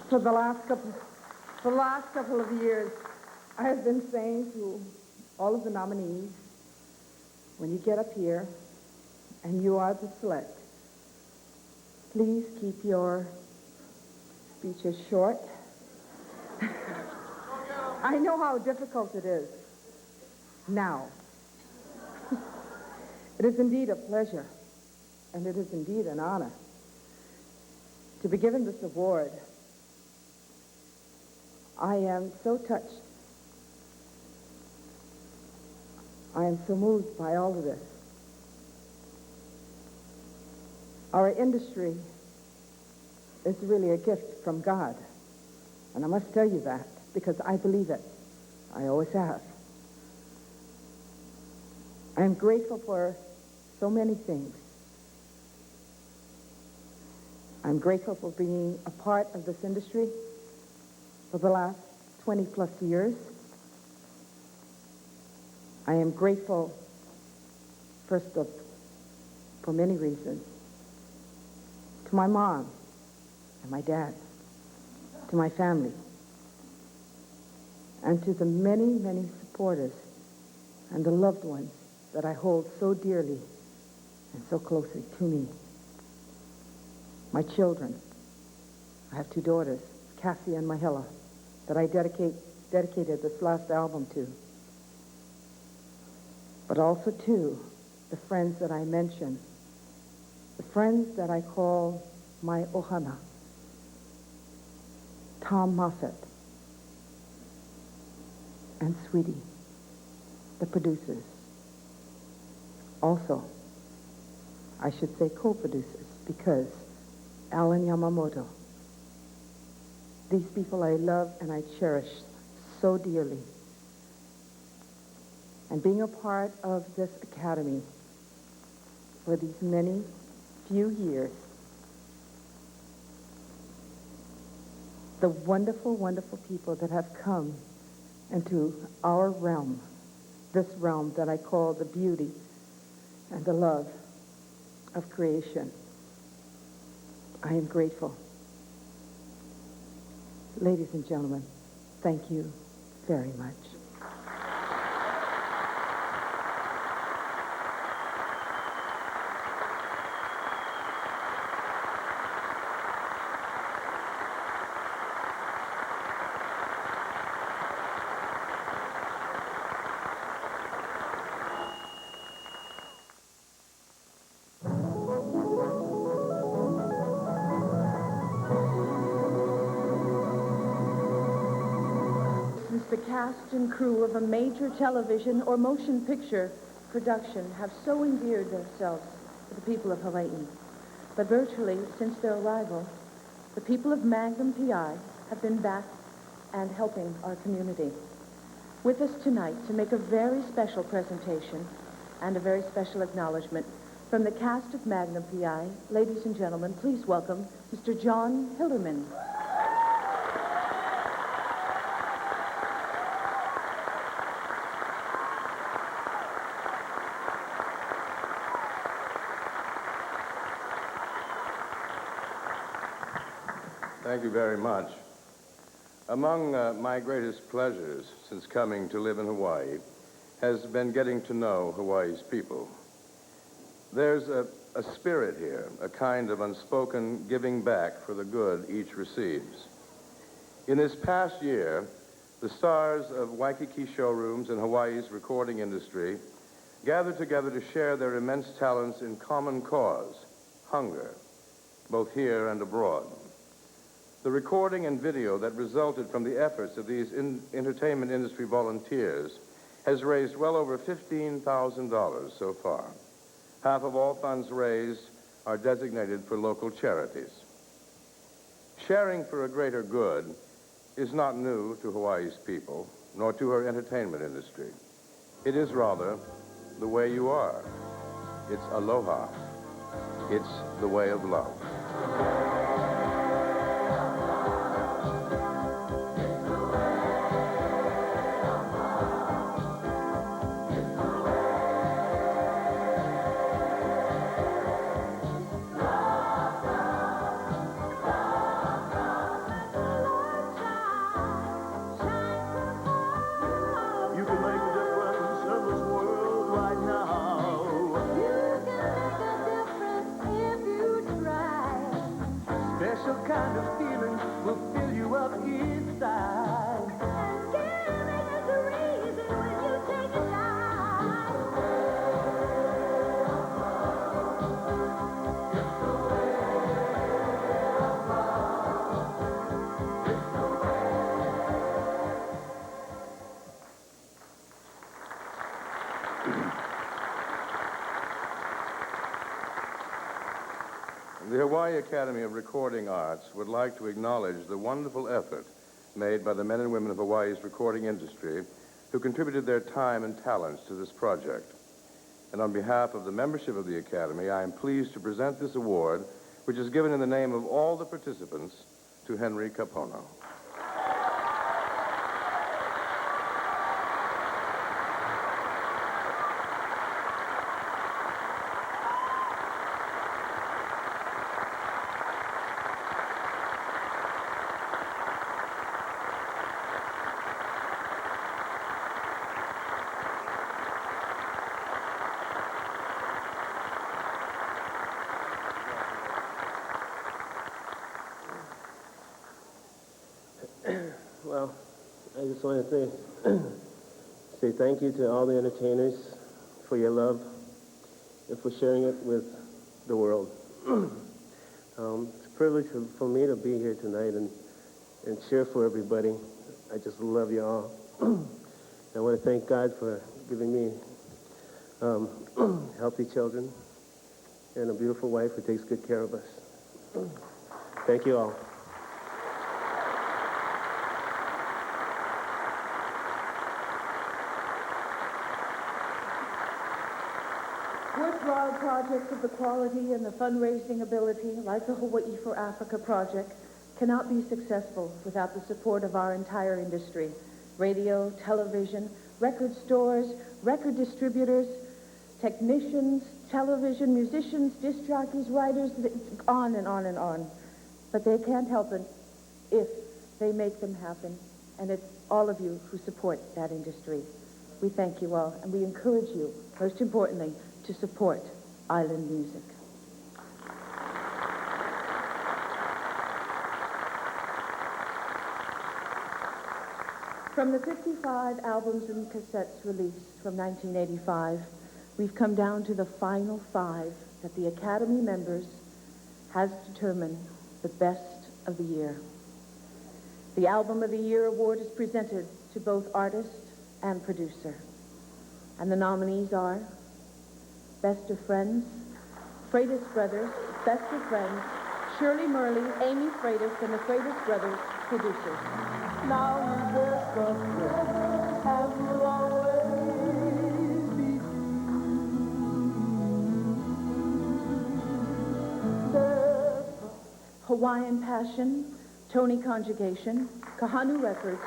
For the last couple of years, I have been saying to all of the nominees, when you get up here and you are the select, please keep your speeches short. I know how difficult it is now. It is indeed a pleasure, and it is indeed an honor to be given this award. I am so touched. I am so moved by all of this. Our industry is really a gift from God. And I must tell you that because I believe it. I always have. I am grateful for so many things. I'm grateful for being a part of this industry for the last 20 plus years. I am grateful, for many reasons, to my mom and my dad, to my family, and to the many, many supporters and the loved ones that I hold so dearly and so closely to me. My children. I have two daughters, Cassie and Mahela, that I dedicated this last album to. But also to the friends that I mentioned, the friends that I call my ohana, Tom Moffat and Sweetie, the producers. Also, I should say co-producers, because Alan Yamamoto, these people I love and I cherish so dearly. And being a part of this academy for these many few years, the wonderful, wonderful people that have come into our realm, this realm that I call the beauty and the love of creation. I am grateful. Ladies and gentlemen, thank you very much. the cast and crew of a major television or motion picture production have so endeared themselves to the people of Hawaii. But virtually since their arrival, the people of Magnum PI have been back and helping our community. With us tonight to make a very special presentation and a very special acknowledgement from the cast of Magnum PI, ladies and gentlemen, please welcome Mr. John Hillerman. Thank you very much. Among my greatest pleasures since coming to live in Hawaii has been getting to know Hawaii's people. There's a spirit here, a kind of unspoken giving back for the good each receives. In this past year, the stars of Waikiki showrooms and Hawaii's recording industry gathered together to share their immense talents in common cause, hunger, both here and abroad. The recording and video that resulted from the efforts of these entertainment industry volunteers has raised well over $15,000 so far. Half of all funds raised are designated for local charities. Sharing for a greater good is not new to Hawaii's people, nor to her entertainment industry. It is rather the way you are. It's aloha. It's the way of love. The Hawaii Academy of Recording Arts would like to acknowledge the wonderful effort made by the men and women of Hawaii's recording industry who contributed their time and talents to this project. And on behalf of the membership of the Academy, I am pleased to present this award, which is given in the name of all the participants, to Henry Kapono. Well, I just want to say thank you to all the entertainers for your love and for sharing it with the world. It's a privilege for me to be here tonight and share for everybody. I just love you all. I want to thank God for giving me healthy children and a beautiful wife who takes good care of us. Thank you all. Worthwhile projects of the quality and the fundraising ability, like the Hawaii for Africa project, cannot be successful without the support of our entire industry. Radio, television, record stores, record distributors, technicians, television, musicians, disc jockeys, writers, on and on and on. But they can't help it if they make them happen. And it's all of you who support that industry. We thank you all, and we encourage you, most importantly, to support island music. From the 55 albums and cassettes released from 1985, we've come down to the final 5 that the Academy members has determined the best of the year. The Album of the Year award is presented to to both artist and producer. And the nominees are Best of Friends, Freitas Brothers, Best of Friends, Shirley Murley, Amy Freitas, and the Freitas Brothers, producers. Now we're best of friends, and we'll always be Hawaiian Passion, Tony Conjugation, Kahanu Records,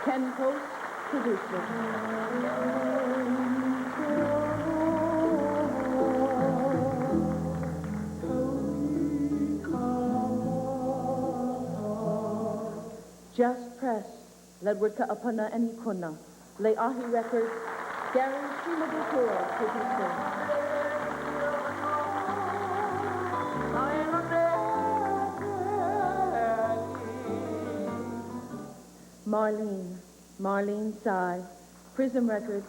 Ken Post, producer. Just Press, Ledward Ka'apana and Ikuna, Le'ahi Records, Gary Shimabukuro, producer. Marlene Sai, Prism Records,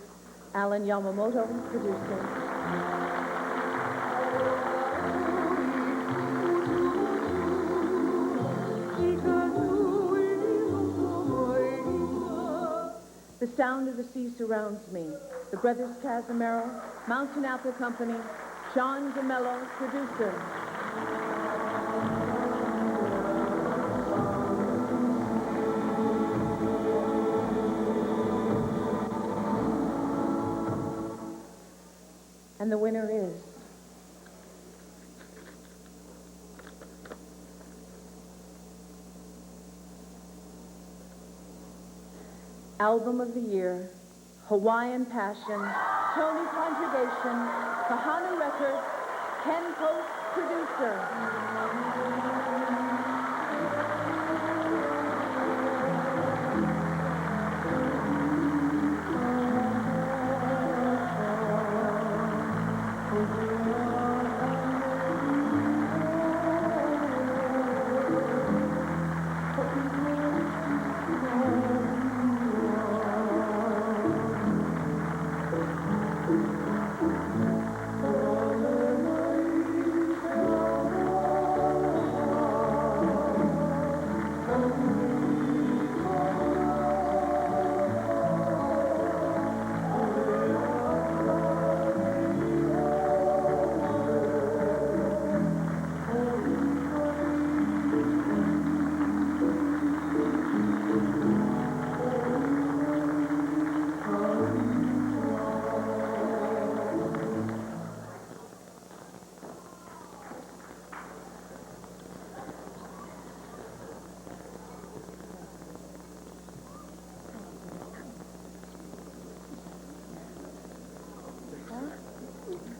Alan Yamamoto, producer. The Sound of the Sea Surrounds Me, the Brothers Casimiro, Mountain Apple Company, Sean DeMello, producer. And the winner is Album of the Year, Hawaiian Passion, Tony Conjugation, Kahanu Records, Ken Post, producer.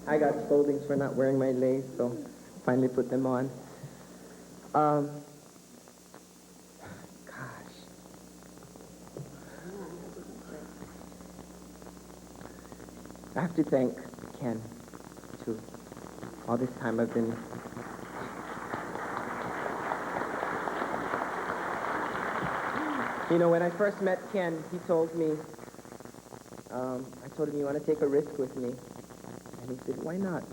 I got scoldings for not wearing my lace, so finally put them on. Gosh. I have to thank Ken, too. All this time I've been... You know, when I first met Ken, he told me, I told him, you want to take a risk with me? And he said, why not?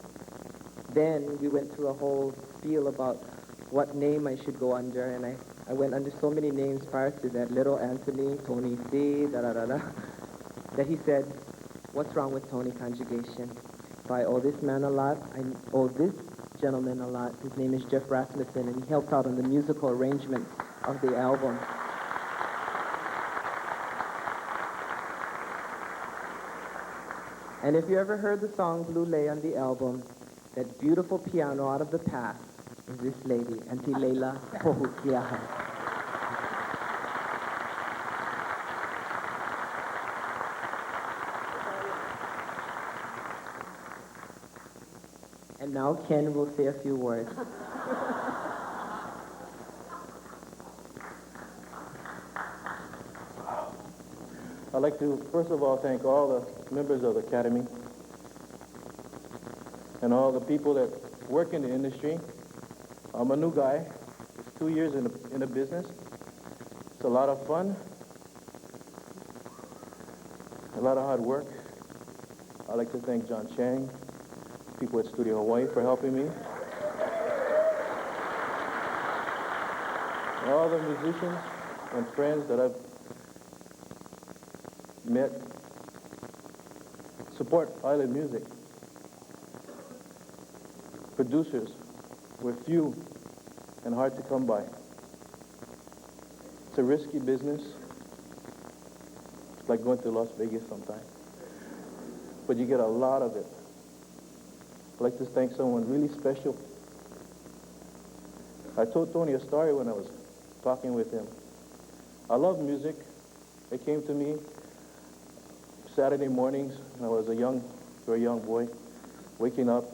Then we went through a whole spiel about what name I should go under, and I went under so many names prior to that. Little Anthony, Tony C, da-da-da-da. That he said, what's wrong with Tony Conjugation? So I owe this man a lot. I owe this gentleman a lot. His name is Jeff Rasmussen, and he helped out on the musical arrangements of the album. And if you ever heard the song Blue Lay on the album, that beautiful piano out of the past is this lady, Auntie Leila Pohukiaha. And now Ken will say a few words. I'd like to, first of all, thank all the members of the Academy and all the people that work in the industry. I'm a new guy. It's 2 years in the business. It's a lot of fun, a lot of hard work. I'd like to thank John Chang, people at Studio Hawaii for helping me. All the musicians and friends that I've met, support island music. Producers were few and hard to come by. It's a risky business. It's like going to Las Vegas sometimes. But you get a lot of it. I'd like to thank someone really special. I told Tony a story when I was talking with him. I love music. It came to me Saturday mornings when I was very young boy, waking up,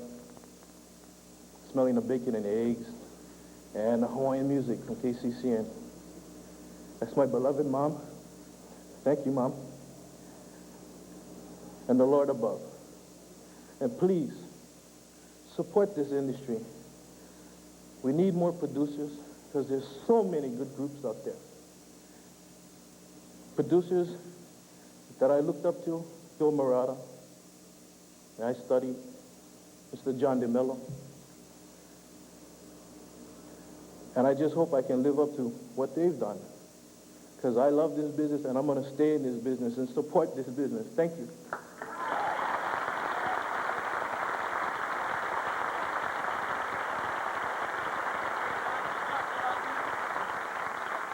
smelling the bacon and eggs, and the Hawaiian music from KCCN. That's my beloved mom. Thank you, Mom. And the Lord above. And please, support this industry. We need more producers because there's so many good groups out there. Producers that I looked up to, Phil Murata, and I studied, Mr. John DeMello. And I just hope I can live up to what they've done. Because I love this business and I'm going to stay in this business and support this business. Thank you.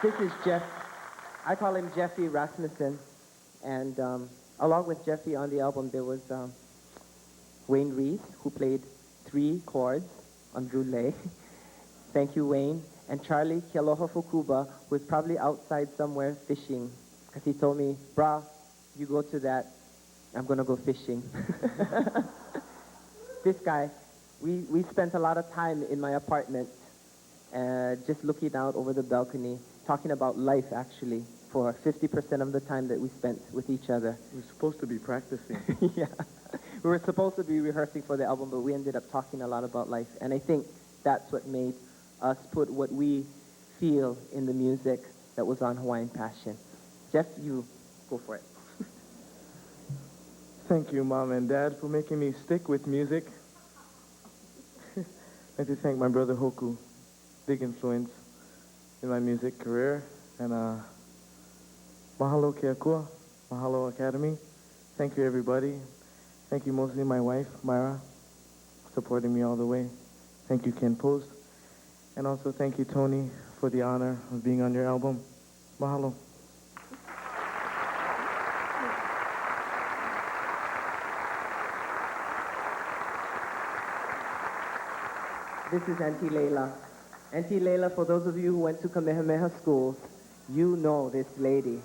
This is Jeff. I call him Jeffy Rasmussen. And along with Jeffy on the album, there was Wayne Reese, who played 3 chords on Brule. Thank you, Wayne. And Charlie Kealoha Fukuba, who is probably outside somewhere fishing. Because he told me, brah, you go to that, I'm going to go fishing. This guy, we spent a lot of time in my apartment just looking out over the balcony, talking about life, actually, for 50% of the time that we spent with each other. We're supposed to be practicing. Yeah. We were supposed to be rehearsing for the album, but we ended up talking a lot about life. And I think that's what made us put what we feel in the music that was on Hawaiian Passion. Jeff, you go for it. Thank you, Mom and Dad, for making me stick with music. I'd like to thank my brother HoKu, big influence in my music career. And mahalo Keakua, mahalo Academy. Thank you, everybody. Thank you mostly my wife, Myra, supporting me all the way. Thank you, Ken Post. And also thank you, Tony, for the honor of being on your album. Mahalo. This is Auntie Leila. Auntie Leila, for those of you who went to Kamehameha schools, you know this lady.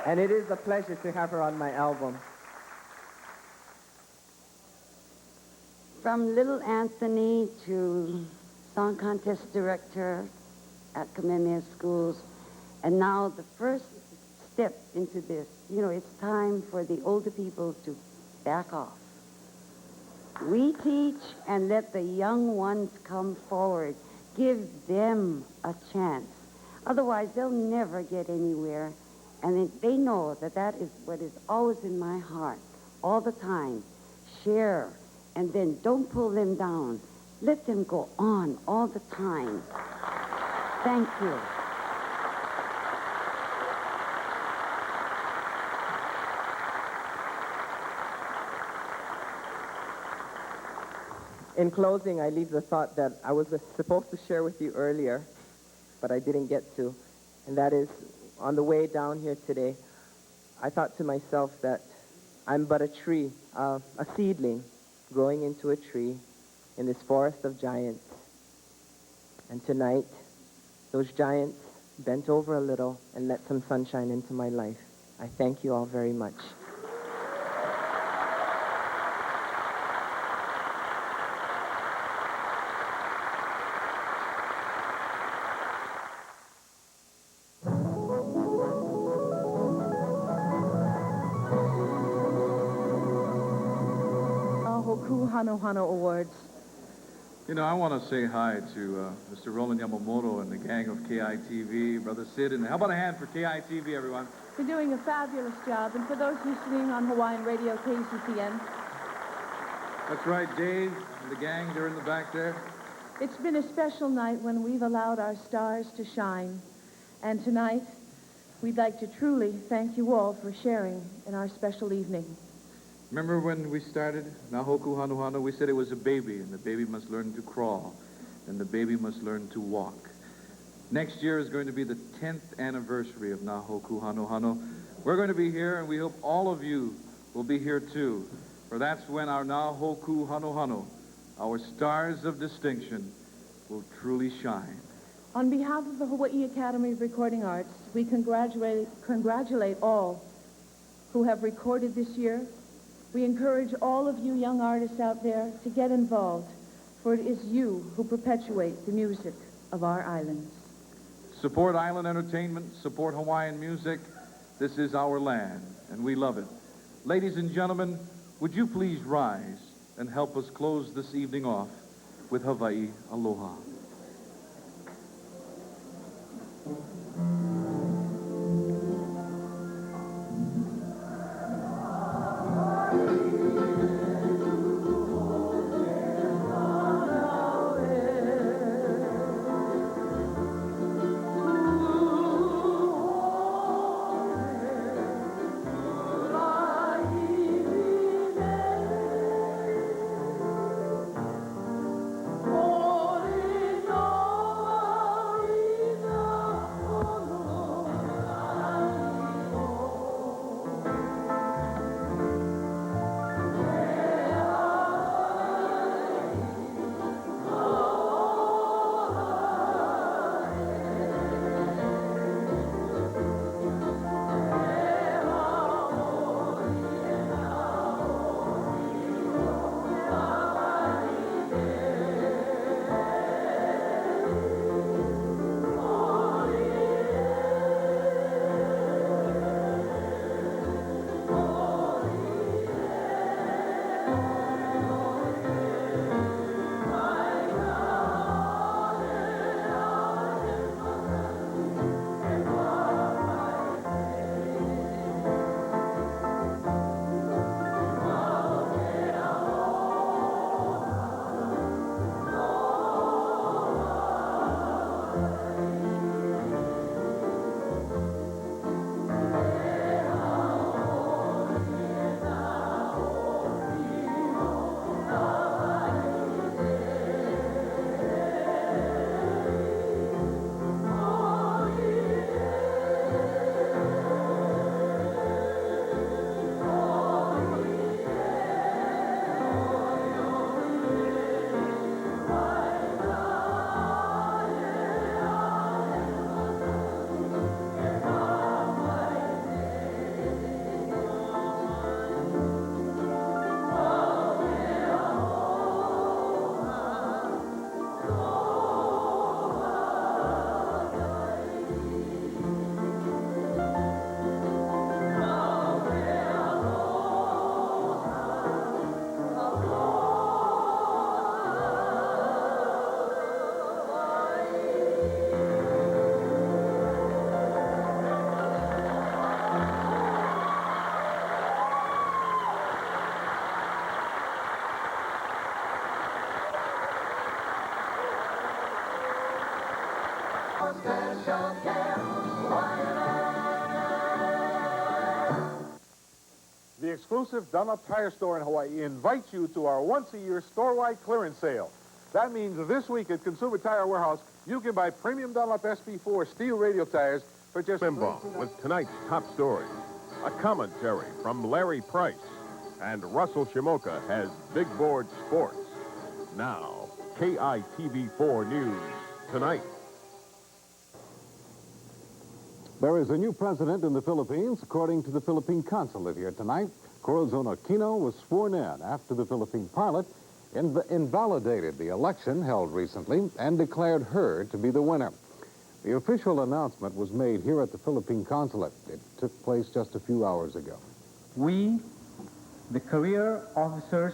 And it is a pleasure to have her on my album. From Little Anthony to Song Contest Director at Kamehameha Schools, and now the first step into this. You know, it's time for the older people to back off. We teach and let the young ones come forward. Give them a chance. Otherwise, they'll never get anywhere. And they know that that is what is always in my heart, all the time. Share, and then don't pull them down. Let them go on all the time. Thank you. In closing, I leave the thought that I was supposed to share with you earlier, but I didn't get to. And that is, on the way down here today, I thought to myself that I'm but a tree, a seedling, growing into a tree in this forest of giants. And tonight, those giants bent over a little and let some sunshine into my life. I thank you all very much. HoKu Hanohano Awards. You know, I want to say hi to Mr. Roland Yamamoto and the gang of KITV, Brother Sid, and how about a hand for KITV, everyone? You're doing a fabulous job, and for those listening on Hawaiian Radio KCCN, That's right, Dave and the gang, they're in the back there. it's been a special night when we've allowed our stars to shine. And tonight, we'd like to truly thank you all for sharing in our special evening. Remember when we started HoKu Hanohano? We said it was a baby, and the baby must learn to crawl, and the baby must learn to walk. Next year is going to be the 10th anniversary of HoKu Hanohano. We're going to be here, and we hope all of you will be here too, for that's when our HoKu Hanohano, our stars of distinction, will truly shine. On behalf of the Hawaii Academy of Recording Arts, we congratulate all who have recorded this year. We encourage all of you young artists out there to get involved, for it is you who perpetuate the music of our islands. Support island entertainment, support Hawaiian music. This is our land, and we love it. Ladies and gentlemen, would you please rise and help us close this evening off with Hawaii Aloha. The exclusive Dunlop Tire Store in Hawaii invites you to our once-a-year store-wide clearance sale. That means this week at Consumer Tire Warehouse, you can buy premium Dunlop SP4 steel radial tires for just Limbaugh with tonight's top stories. A commentary from Larry Price. And Russell Shimoka has Big Board Sports. Now, KITV4 News tonight. There is a new president in the Philippines, according to the Philippine consulate here tonight. Corazon Aquino was sworn in after the Philippine pilot invalidated the election held recently and declared her to be the winner. The official announcement was made here at the Philippine consulate. It took place just a few hours ago. We, the career officers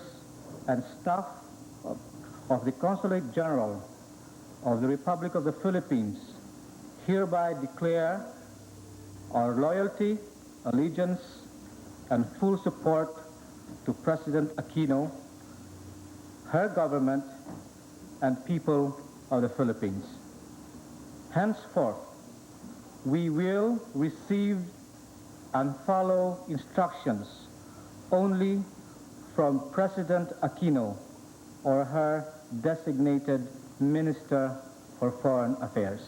and staff of the Consulate General of the Republic of the Philippines, hereby declare our loyalty, allegiance, and full support to President Aquino, her government, and people of the Philippines. Henceforth, we will receive and follow instructions only from President Aquino or her designated Minister for Foreign Affairs.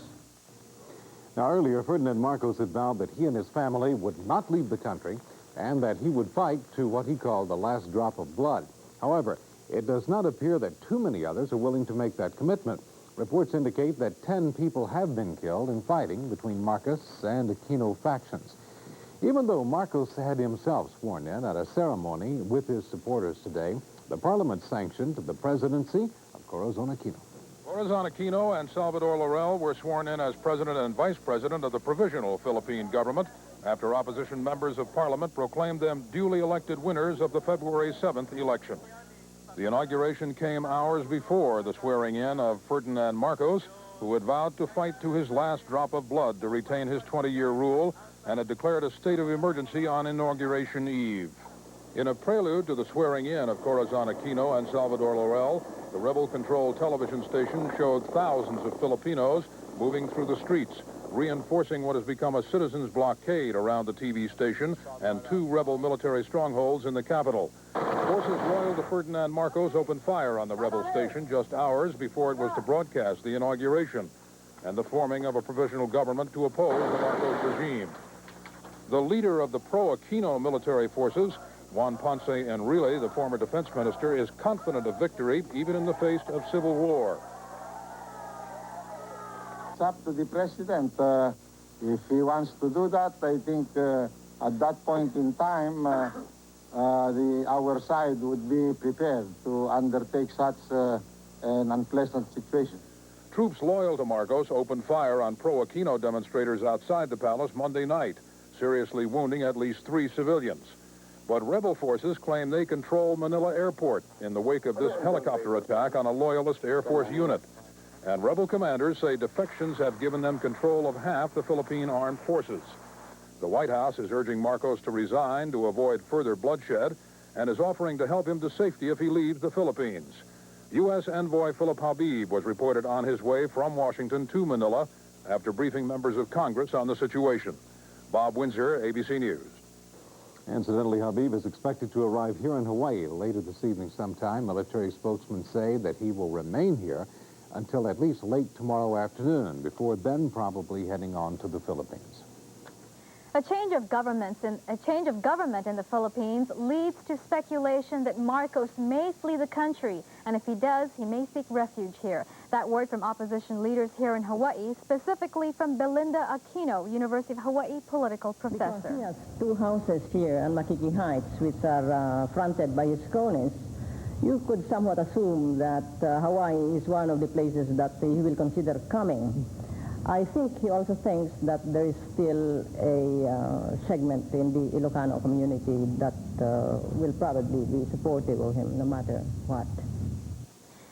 Now, earlier, Ferdinand Marcos had vowed that he and his family would not leave the country and that he would fight to what he called the last drop of blood. However, it does not appear that too many others are willing to make that commitment. Reports indicate that 10 people have been killed in fighting between Marcos and Aquino factions. Even though Marcos had himself sworn in at a ceremony with his supporters today, the parliament sanctioned the presidency of Corazon Aquino. Corazon Aquino and Salvador Laurel were sworn in as president and vice president of the provisional Philippine government after opposition members of parliament proclaimed them duly elected winners of the February 7th election. The inauguration came hours before the swearing-in of Ferdinand Marcos, who had vowed to fight to his last drop of blood to retain his 20-year rule and had declared a state of emergency on Inauguration Eve. In a prelude to the swearing-in of Corazon Aquino and Salvador Laurel, the rebel-controlled television station showed thousands of Filipinos moving through the streets, reinforcing what has become a citizens' blockade around the TV station and 2 rebel military strongholds in the capital. Forces loyal to Ferdinand Marcos opened fire on the rebel station just hours before it was to broadcast the inauguration and the forming of a provisional government to oppose the Marcos regime. The leader of the pro-Aquino military forces, Juan Ponce Enrile, the former defense minister, is confident of victory even in the face of civil war. It's up to the president. If he wants to do that, I think at that point in time, our side would be prepared to undertake such an unpleasant situation. Troops loyal to Marcos opened fire on pro-Aquino demonstrators outside the palace Monday night, seriously wounding at least 3 civilians. But rebel forces claim they control Manila Airport in the wake of this helicopter attack on a loyalist Air Force unit. And rebel commanders say defections have given them control of half the Philippine armed forces. The White House is urging Marcos to resign to avoid further bloodshed and is offering to help him to safety if he leaves the Philippines. U.S. envoy Philip Habib was reported on his way from Washington to Manila after briefing members of Congress on the situation. Bob Windsor, ABC News. Incidentally, Habib is expected to arrive here in Hawaii later this evening sometime. Military spokesmen say that he will remain here until at least late tomorrow afternoon, before then probably heading on to the Philippines. A change of government in the Philippines leads to speculation that Marcos may flee the country, and if he does, he may seek refuge here. That word from opposition leaders here in Hawaii, specifically from Belinda Aquino, University of Hawaii political professor. Because he has 2 houses here on Makiki Heights, which are fronted by his cronies, you could somewhat assume that Hawaii is one of the places that he will consider coming. I think he also thinks that there is still a segment in the Ilocano community that will probably be supportive of him no matter what.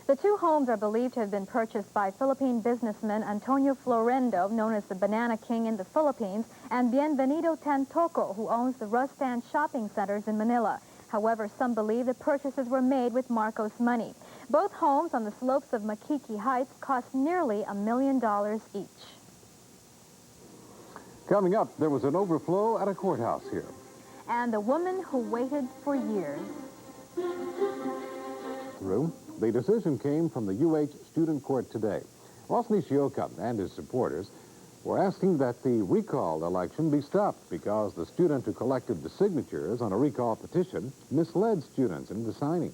The 2 homes are believed to have been purchased by Philippine businessman Antonio Florendo, known as the Banana King in the Philippines, and Bienvenido Tantoco, who owns the Rustan shopping centers in Manila. However, some believe the purchases were made with Marcos' money. Both homes on the slopes of Makiki Heights cost nearly $1 million each. Coming up, there was an overflow at a courthouse here. And the woman who waited for years. Through. The decision came from the UH Student Court today. Ross Nishioka and his supporters were asking that the recall election be stopped because the student who collected the signatures on a recall petition misled students into signing.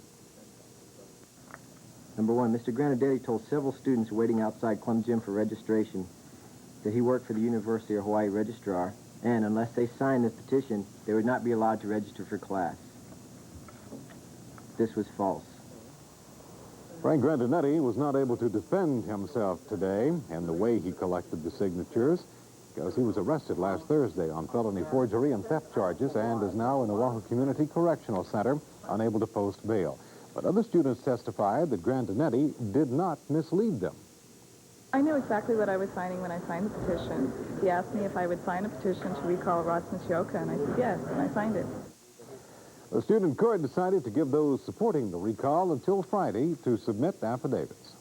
Number 1, Mr. Granaderi told several students waiting outside Clum Gym for registration that he worked for the University of Hawaii Registrar, and unless they signed this petition, they would not be allowed to register for class. This was false. Frank Grandinetti was not able to defend himself today in the way he collected the signatures because he was arrested last Thursday on felony forgery and theft charges and is now in the Oahu Community Correctional Center, unable to post bail. But other students testified that Grandinetti did not mislead them. I knew exactly what I was signing when I signed the petition. He asked me if I would sign a petition to recall Ross Nishioka, and I said yes, and I signed it. The student court decided to give those supporting the recall until Friday to submit affidavits.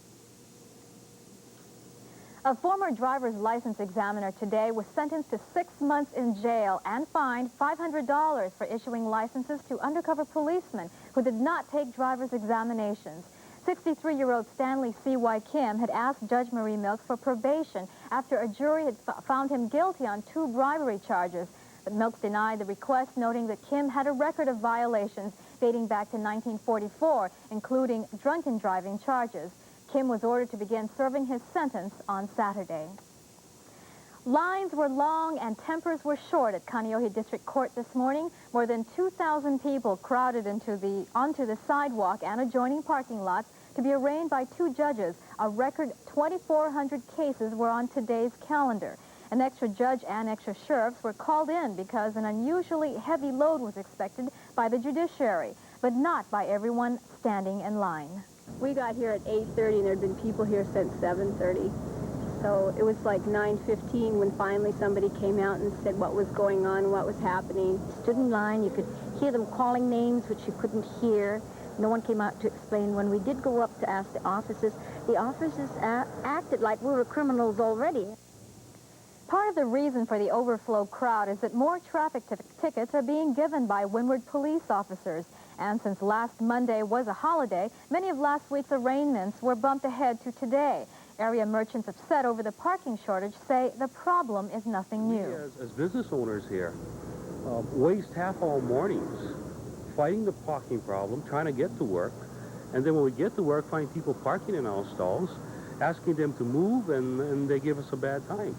A former driver's license examiner today was sentenced to 6 months in jail and fined $500 for issuing licenses to undercover policemen who did not take driver's examinations. 63-year-old Stanley C.Y. Kim had asked Judge Marie Milks for probation after a jury had found him guilty on 2 bribery charges. But Milks denied the request, noting that Kim had a record of violations dating back to 1944, including drunken driving charges. Kim was ordered to begin serving his sentence on Saturday. Lines were long and tempers were short at Kaneohe District Court this morning. More than 2,000 people crowded onto the sidewalk and adjoining parking lots to be arraigned by 2 judges. A record 2,400 cases were on today's calendar. An extra judge and extra sheriffs were called in because an unusually heavy load was expected by the judiciary, but not by everyone standing in line. We got here at 8:30 and there had been people here since 7:30. So it was like 9:15 when finally somebody came out and said what was going on, what was happening. Stood in line, you could hear them calling names which you couldn't hear. No one came out to explain. When we did go up to ask the officers acted like we were criminals already. Part of the reason for the overflow crowd is that more traffic tickets are being given by Windward police officers. And since last Monday was a holiday, many of last week's arraignments were bumped ahead to today. Area merchants upset over the parking shortage say the problem is nothing new. We, as business owners here, waste half our mornings fighting the parking problem, trying to get to work, and then when we get to work, find people parking in our stalls, asking them to move, and they give us a bad time.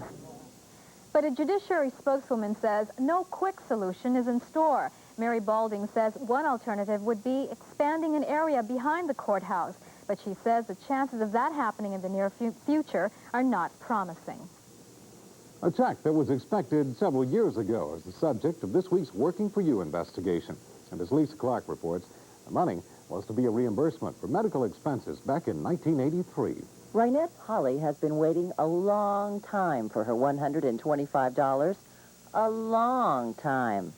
But a judiciary spokeswoman says no quick solution is in store. Mary Balding says one alternative would be expanding an area behind the courthouse, but she says the chances of that happening in the near future are not promising. A check that was expected several years ago is the subject of this week's Working for You investigation. And as Lisa Clark reports, the money was to be a reimbursement for medical expenses back in 1983. Rynette Holly has been waiting a long time for her $125. A long time.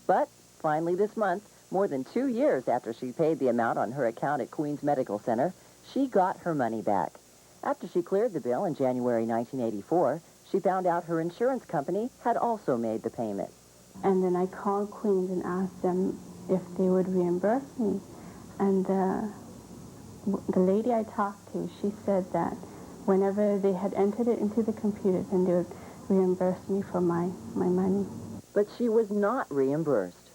But finally this month, more than 2 years after she paid the amount on her account at Queens Medical Center, she got her money back. After she cleared the bill in January 1984, she found out her insurance company had also made the payment. And then I called Queens and asked them if they would reimburse me. And the lady I talked to, she said that whenever they had entered it into the computers, then they would reimburse me for my money. But she was not reimbursed.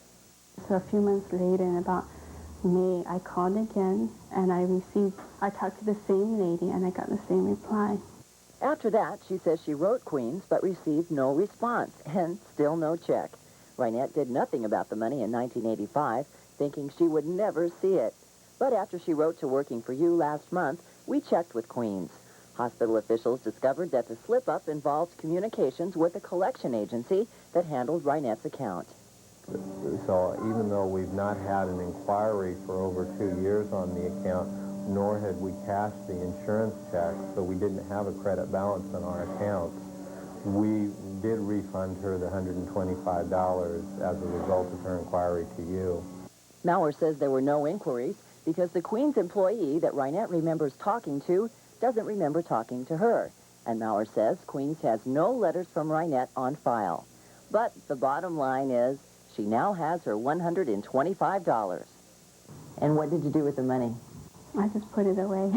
So a few months later, in about May, I called again, and I talked to the same lady, and I got the same reply. After that, she says she wrote Queens, but received no response, and still no check. Rynette did nothing about the money in 1985, thinking she would never see it. But after she wrote to Working for You last month, we checked with Queens. Hospital officials discovered that the slip-up involved communications with a collection agency that handled Rynette's account. So even though we've not had an inquiry for over 2 years on the account, nor had we cashed the insurance check, so we didn't have a credit balance on our accounts, we did refund her the $125 as a result of her inquiry to you. Maurer says there were no inquiries because the Queens employee that Rynette remembers talking to doesn't remember talking to her. And Maurer says Queens has no letters from Rynette on file. But the bottom line is she now has her $125. And what did you do with the money? I just put it away.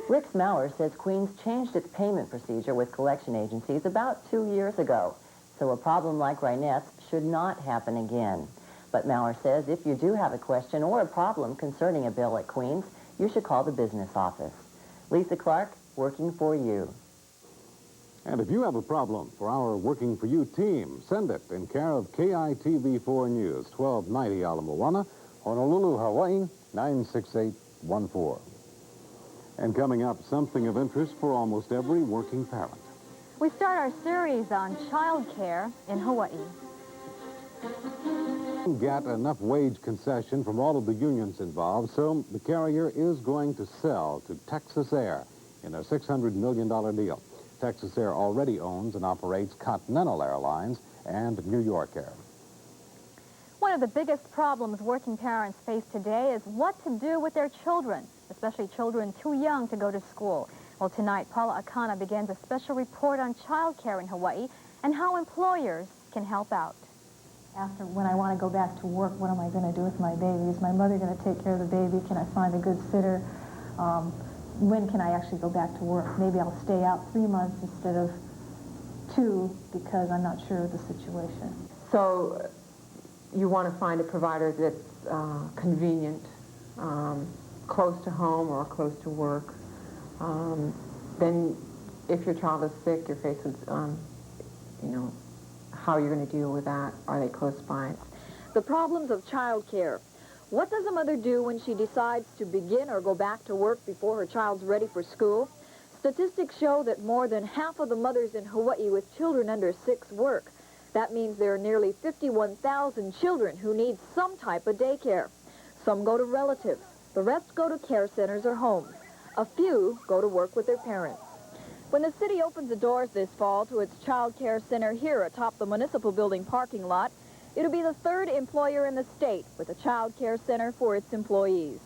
Rick Maurer says Queens changed its payment procedure with collection agencies about 2 years ago. So a problem like Rynette's should not happen again. But Maurer says if you do have a question or a problem concerning a bill at Queens, you should call the business office. Lisa Clark, Working for You. And if you have a problem for our Working for You team, send it in care of KITV 4 News, 1290 Ala Moana, Honolulu, Hawaii, 96814. And coming up, something of interest for almost every working parent. We start our series on child care in Hawaii. Get enough wage concession from all of the unions involved, so the carrier is going to sell to Texas Air in a $600 million deal. Texas Air already owns and operates Continental Airlines and New York Air. One of the biggest problems working parents face today is what to do with their children, especially children too young to go to school. Well, tonight, Paula Akana begins a special report on child care in Hawaii and how employers can help out. After, when I want to go back to work, what am I going to do with my baby? Is my mother going to take care of the baby? Can I find a good sitter? When can I actually go back to work? Maybe I'll stay out 3 months instead of 2 because I'm not sure of the situation. So you want to find a provider that's convenient, close to home or close to work. Then if your child is sick, you're faced with, you know, how you're going to deal with that. Are they close by? The problems of child care. What does a mother do when she decides to begin or go back to work before her child's ready for school? Statistics show that more than half of the mothers in Hawaii with children under 6 work. That means there are nearly 51,000 children who need some type of daycare. Some go to relatives. The rest go to care centers or homes. A few go to work with their parents. When the city opens the doors this fall to its child care center here atop the municipal building parking lot, it'll be the 3rd employer in the state with a child care center for its employees.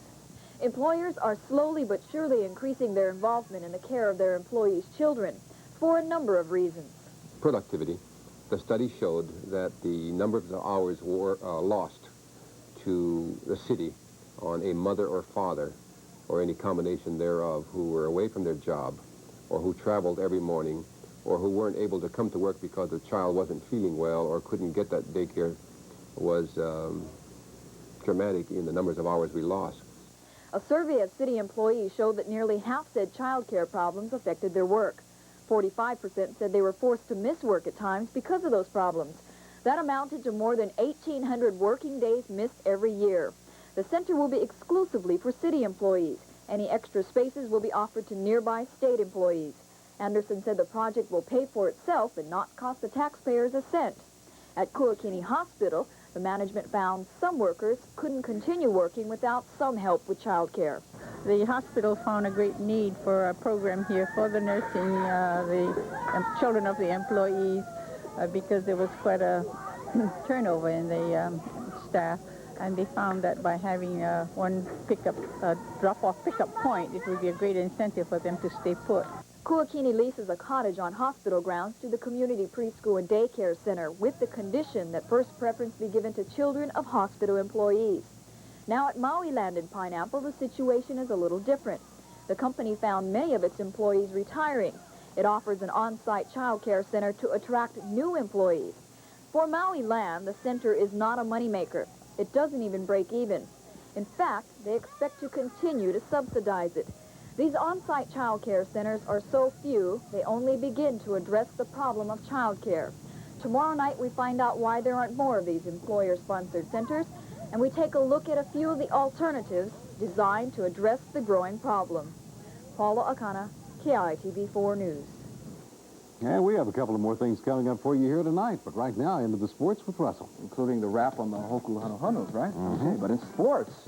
Employers are slowly but surely increasing their involvement in the care of their employees' children for a number of reasons. Productivity. The study showed that the number of hours were lost to the city on a mother or father or any combination thereof who were away from their job or who traveled every morning or who weren't able to come to work because the child wasn't feeling well or couldn't get that daycare was dramatic in the numbers of hours we lost. A survey of city employees showed that nearly half said child care problems affected their work. 45% said they were forced to miss work at times because of those problems. That amounted to more than 1,800 working days missed every year. The center will be exclusively for city employees. Any extra spaces will be offered to nearby state employees. Anderson said the project will pay for itself and not cost the taxpayers a cent. At Kuakini Hospital, the management found some workers couldn't continue working without some help with child care. The hospital found a great need for a program here for the nursing, children of the employees, because there was quite a turnover in the staff. And they found that by having one drop-off pickup point, it would be a great incentive for them to stay put. Kuakini leases a cottage on hospital grounds to the community preschool and daycare center with the condition that first preference be given to children of hospital employees. Now at Maui Land in Pineapple, the situation is a little different. The company found many of its employees retiring. It offers an on-site child care center to attract new employees. For Maui Land, the center is not a moneymaker. It doesn't even break even. In fact, they expect to continue to subsidize it. These on-site child care centers are so few, they only begin to address the problem of child care. Tomorrow night, we find out why there aren't more of these employer-sponsored centers, and we take a look at a few of the alternatives designed to address the growing problem. Paula Akana, KITV 4 News. And we have a couple of more things coming up for you here tonight, but right now, into the sports with Russell. Including the wrap on the HoKu Hanohano, right? Okay, but in sports...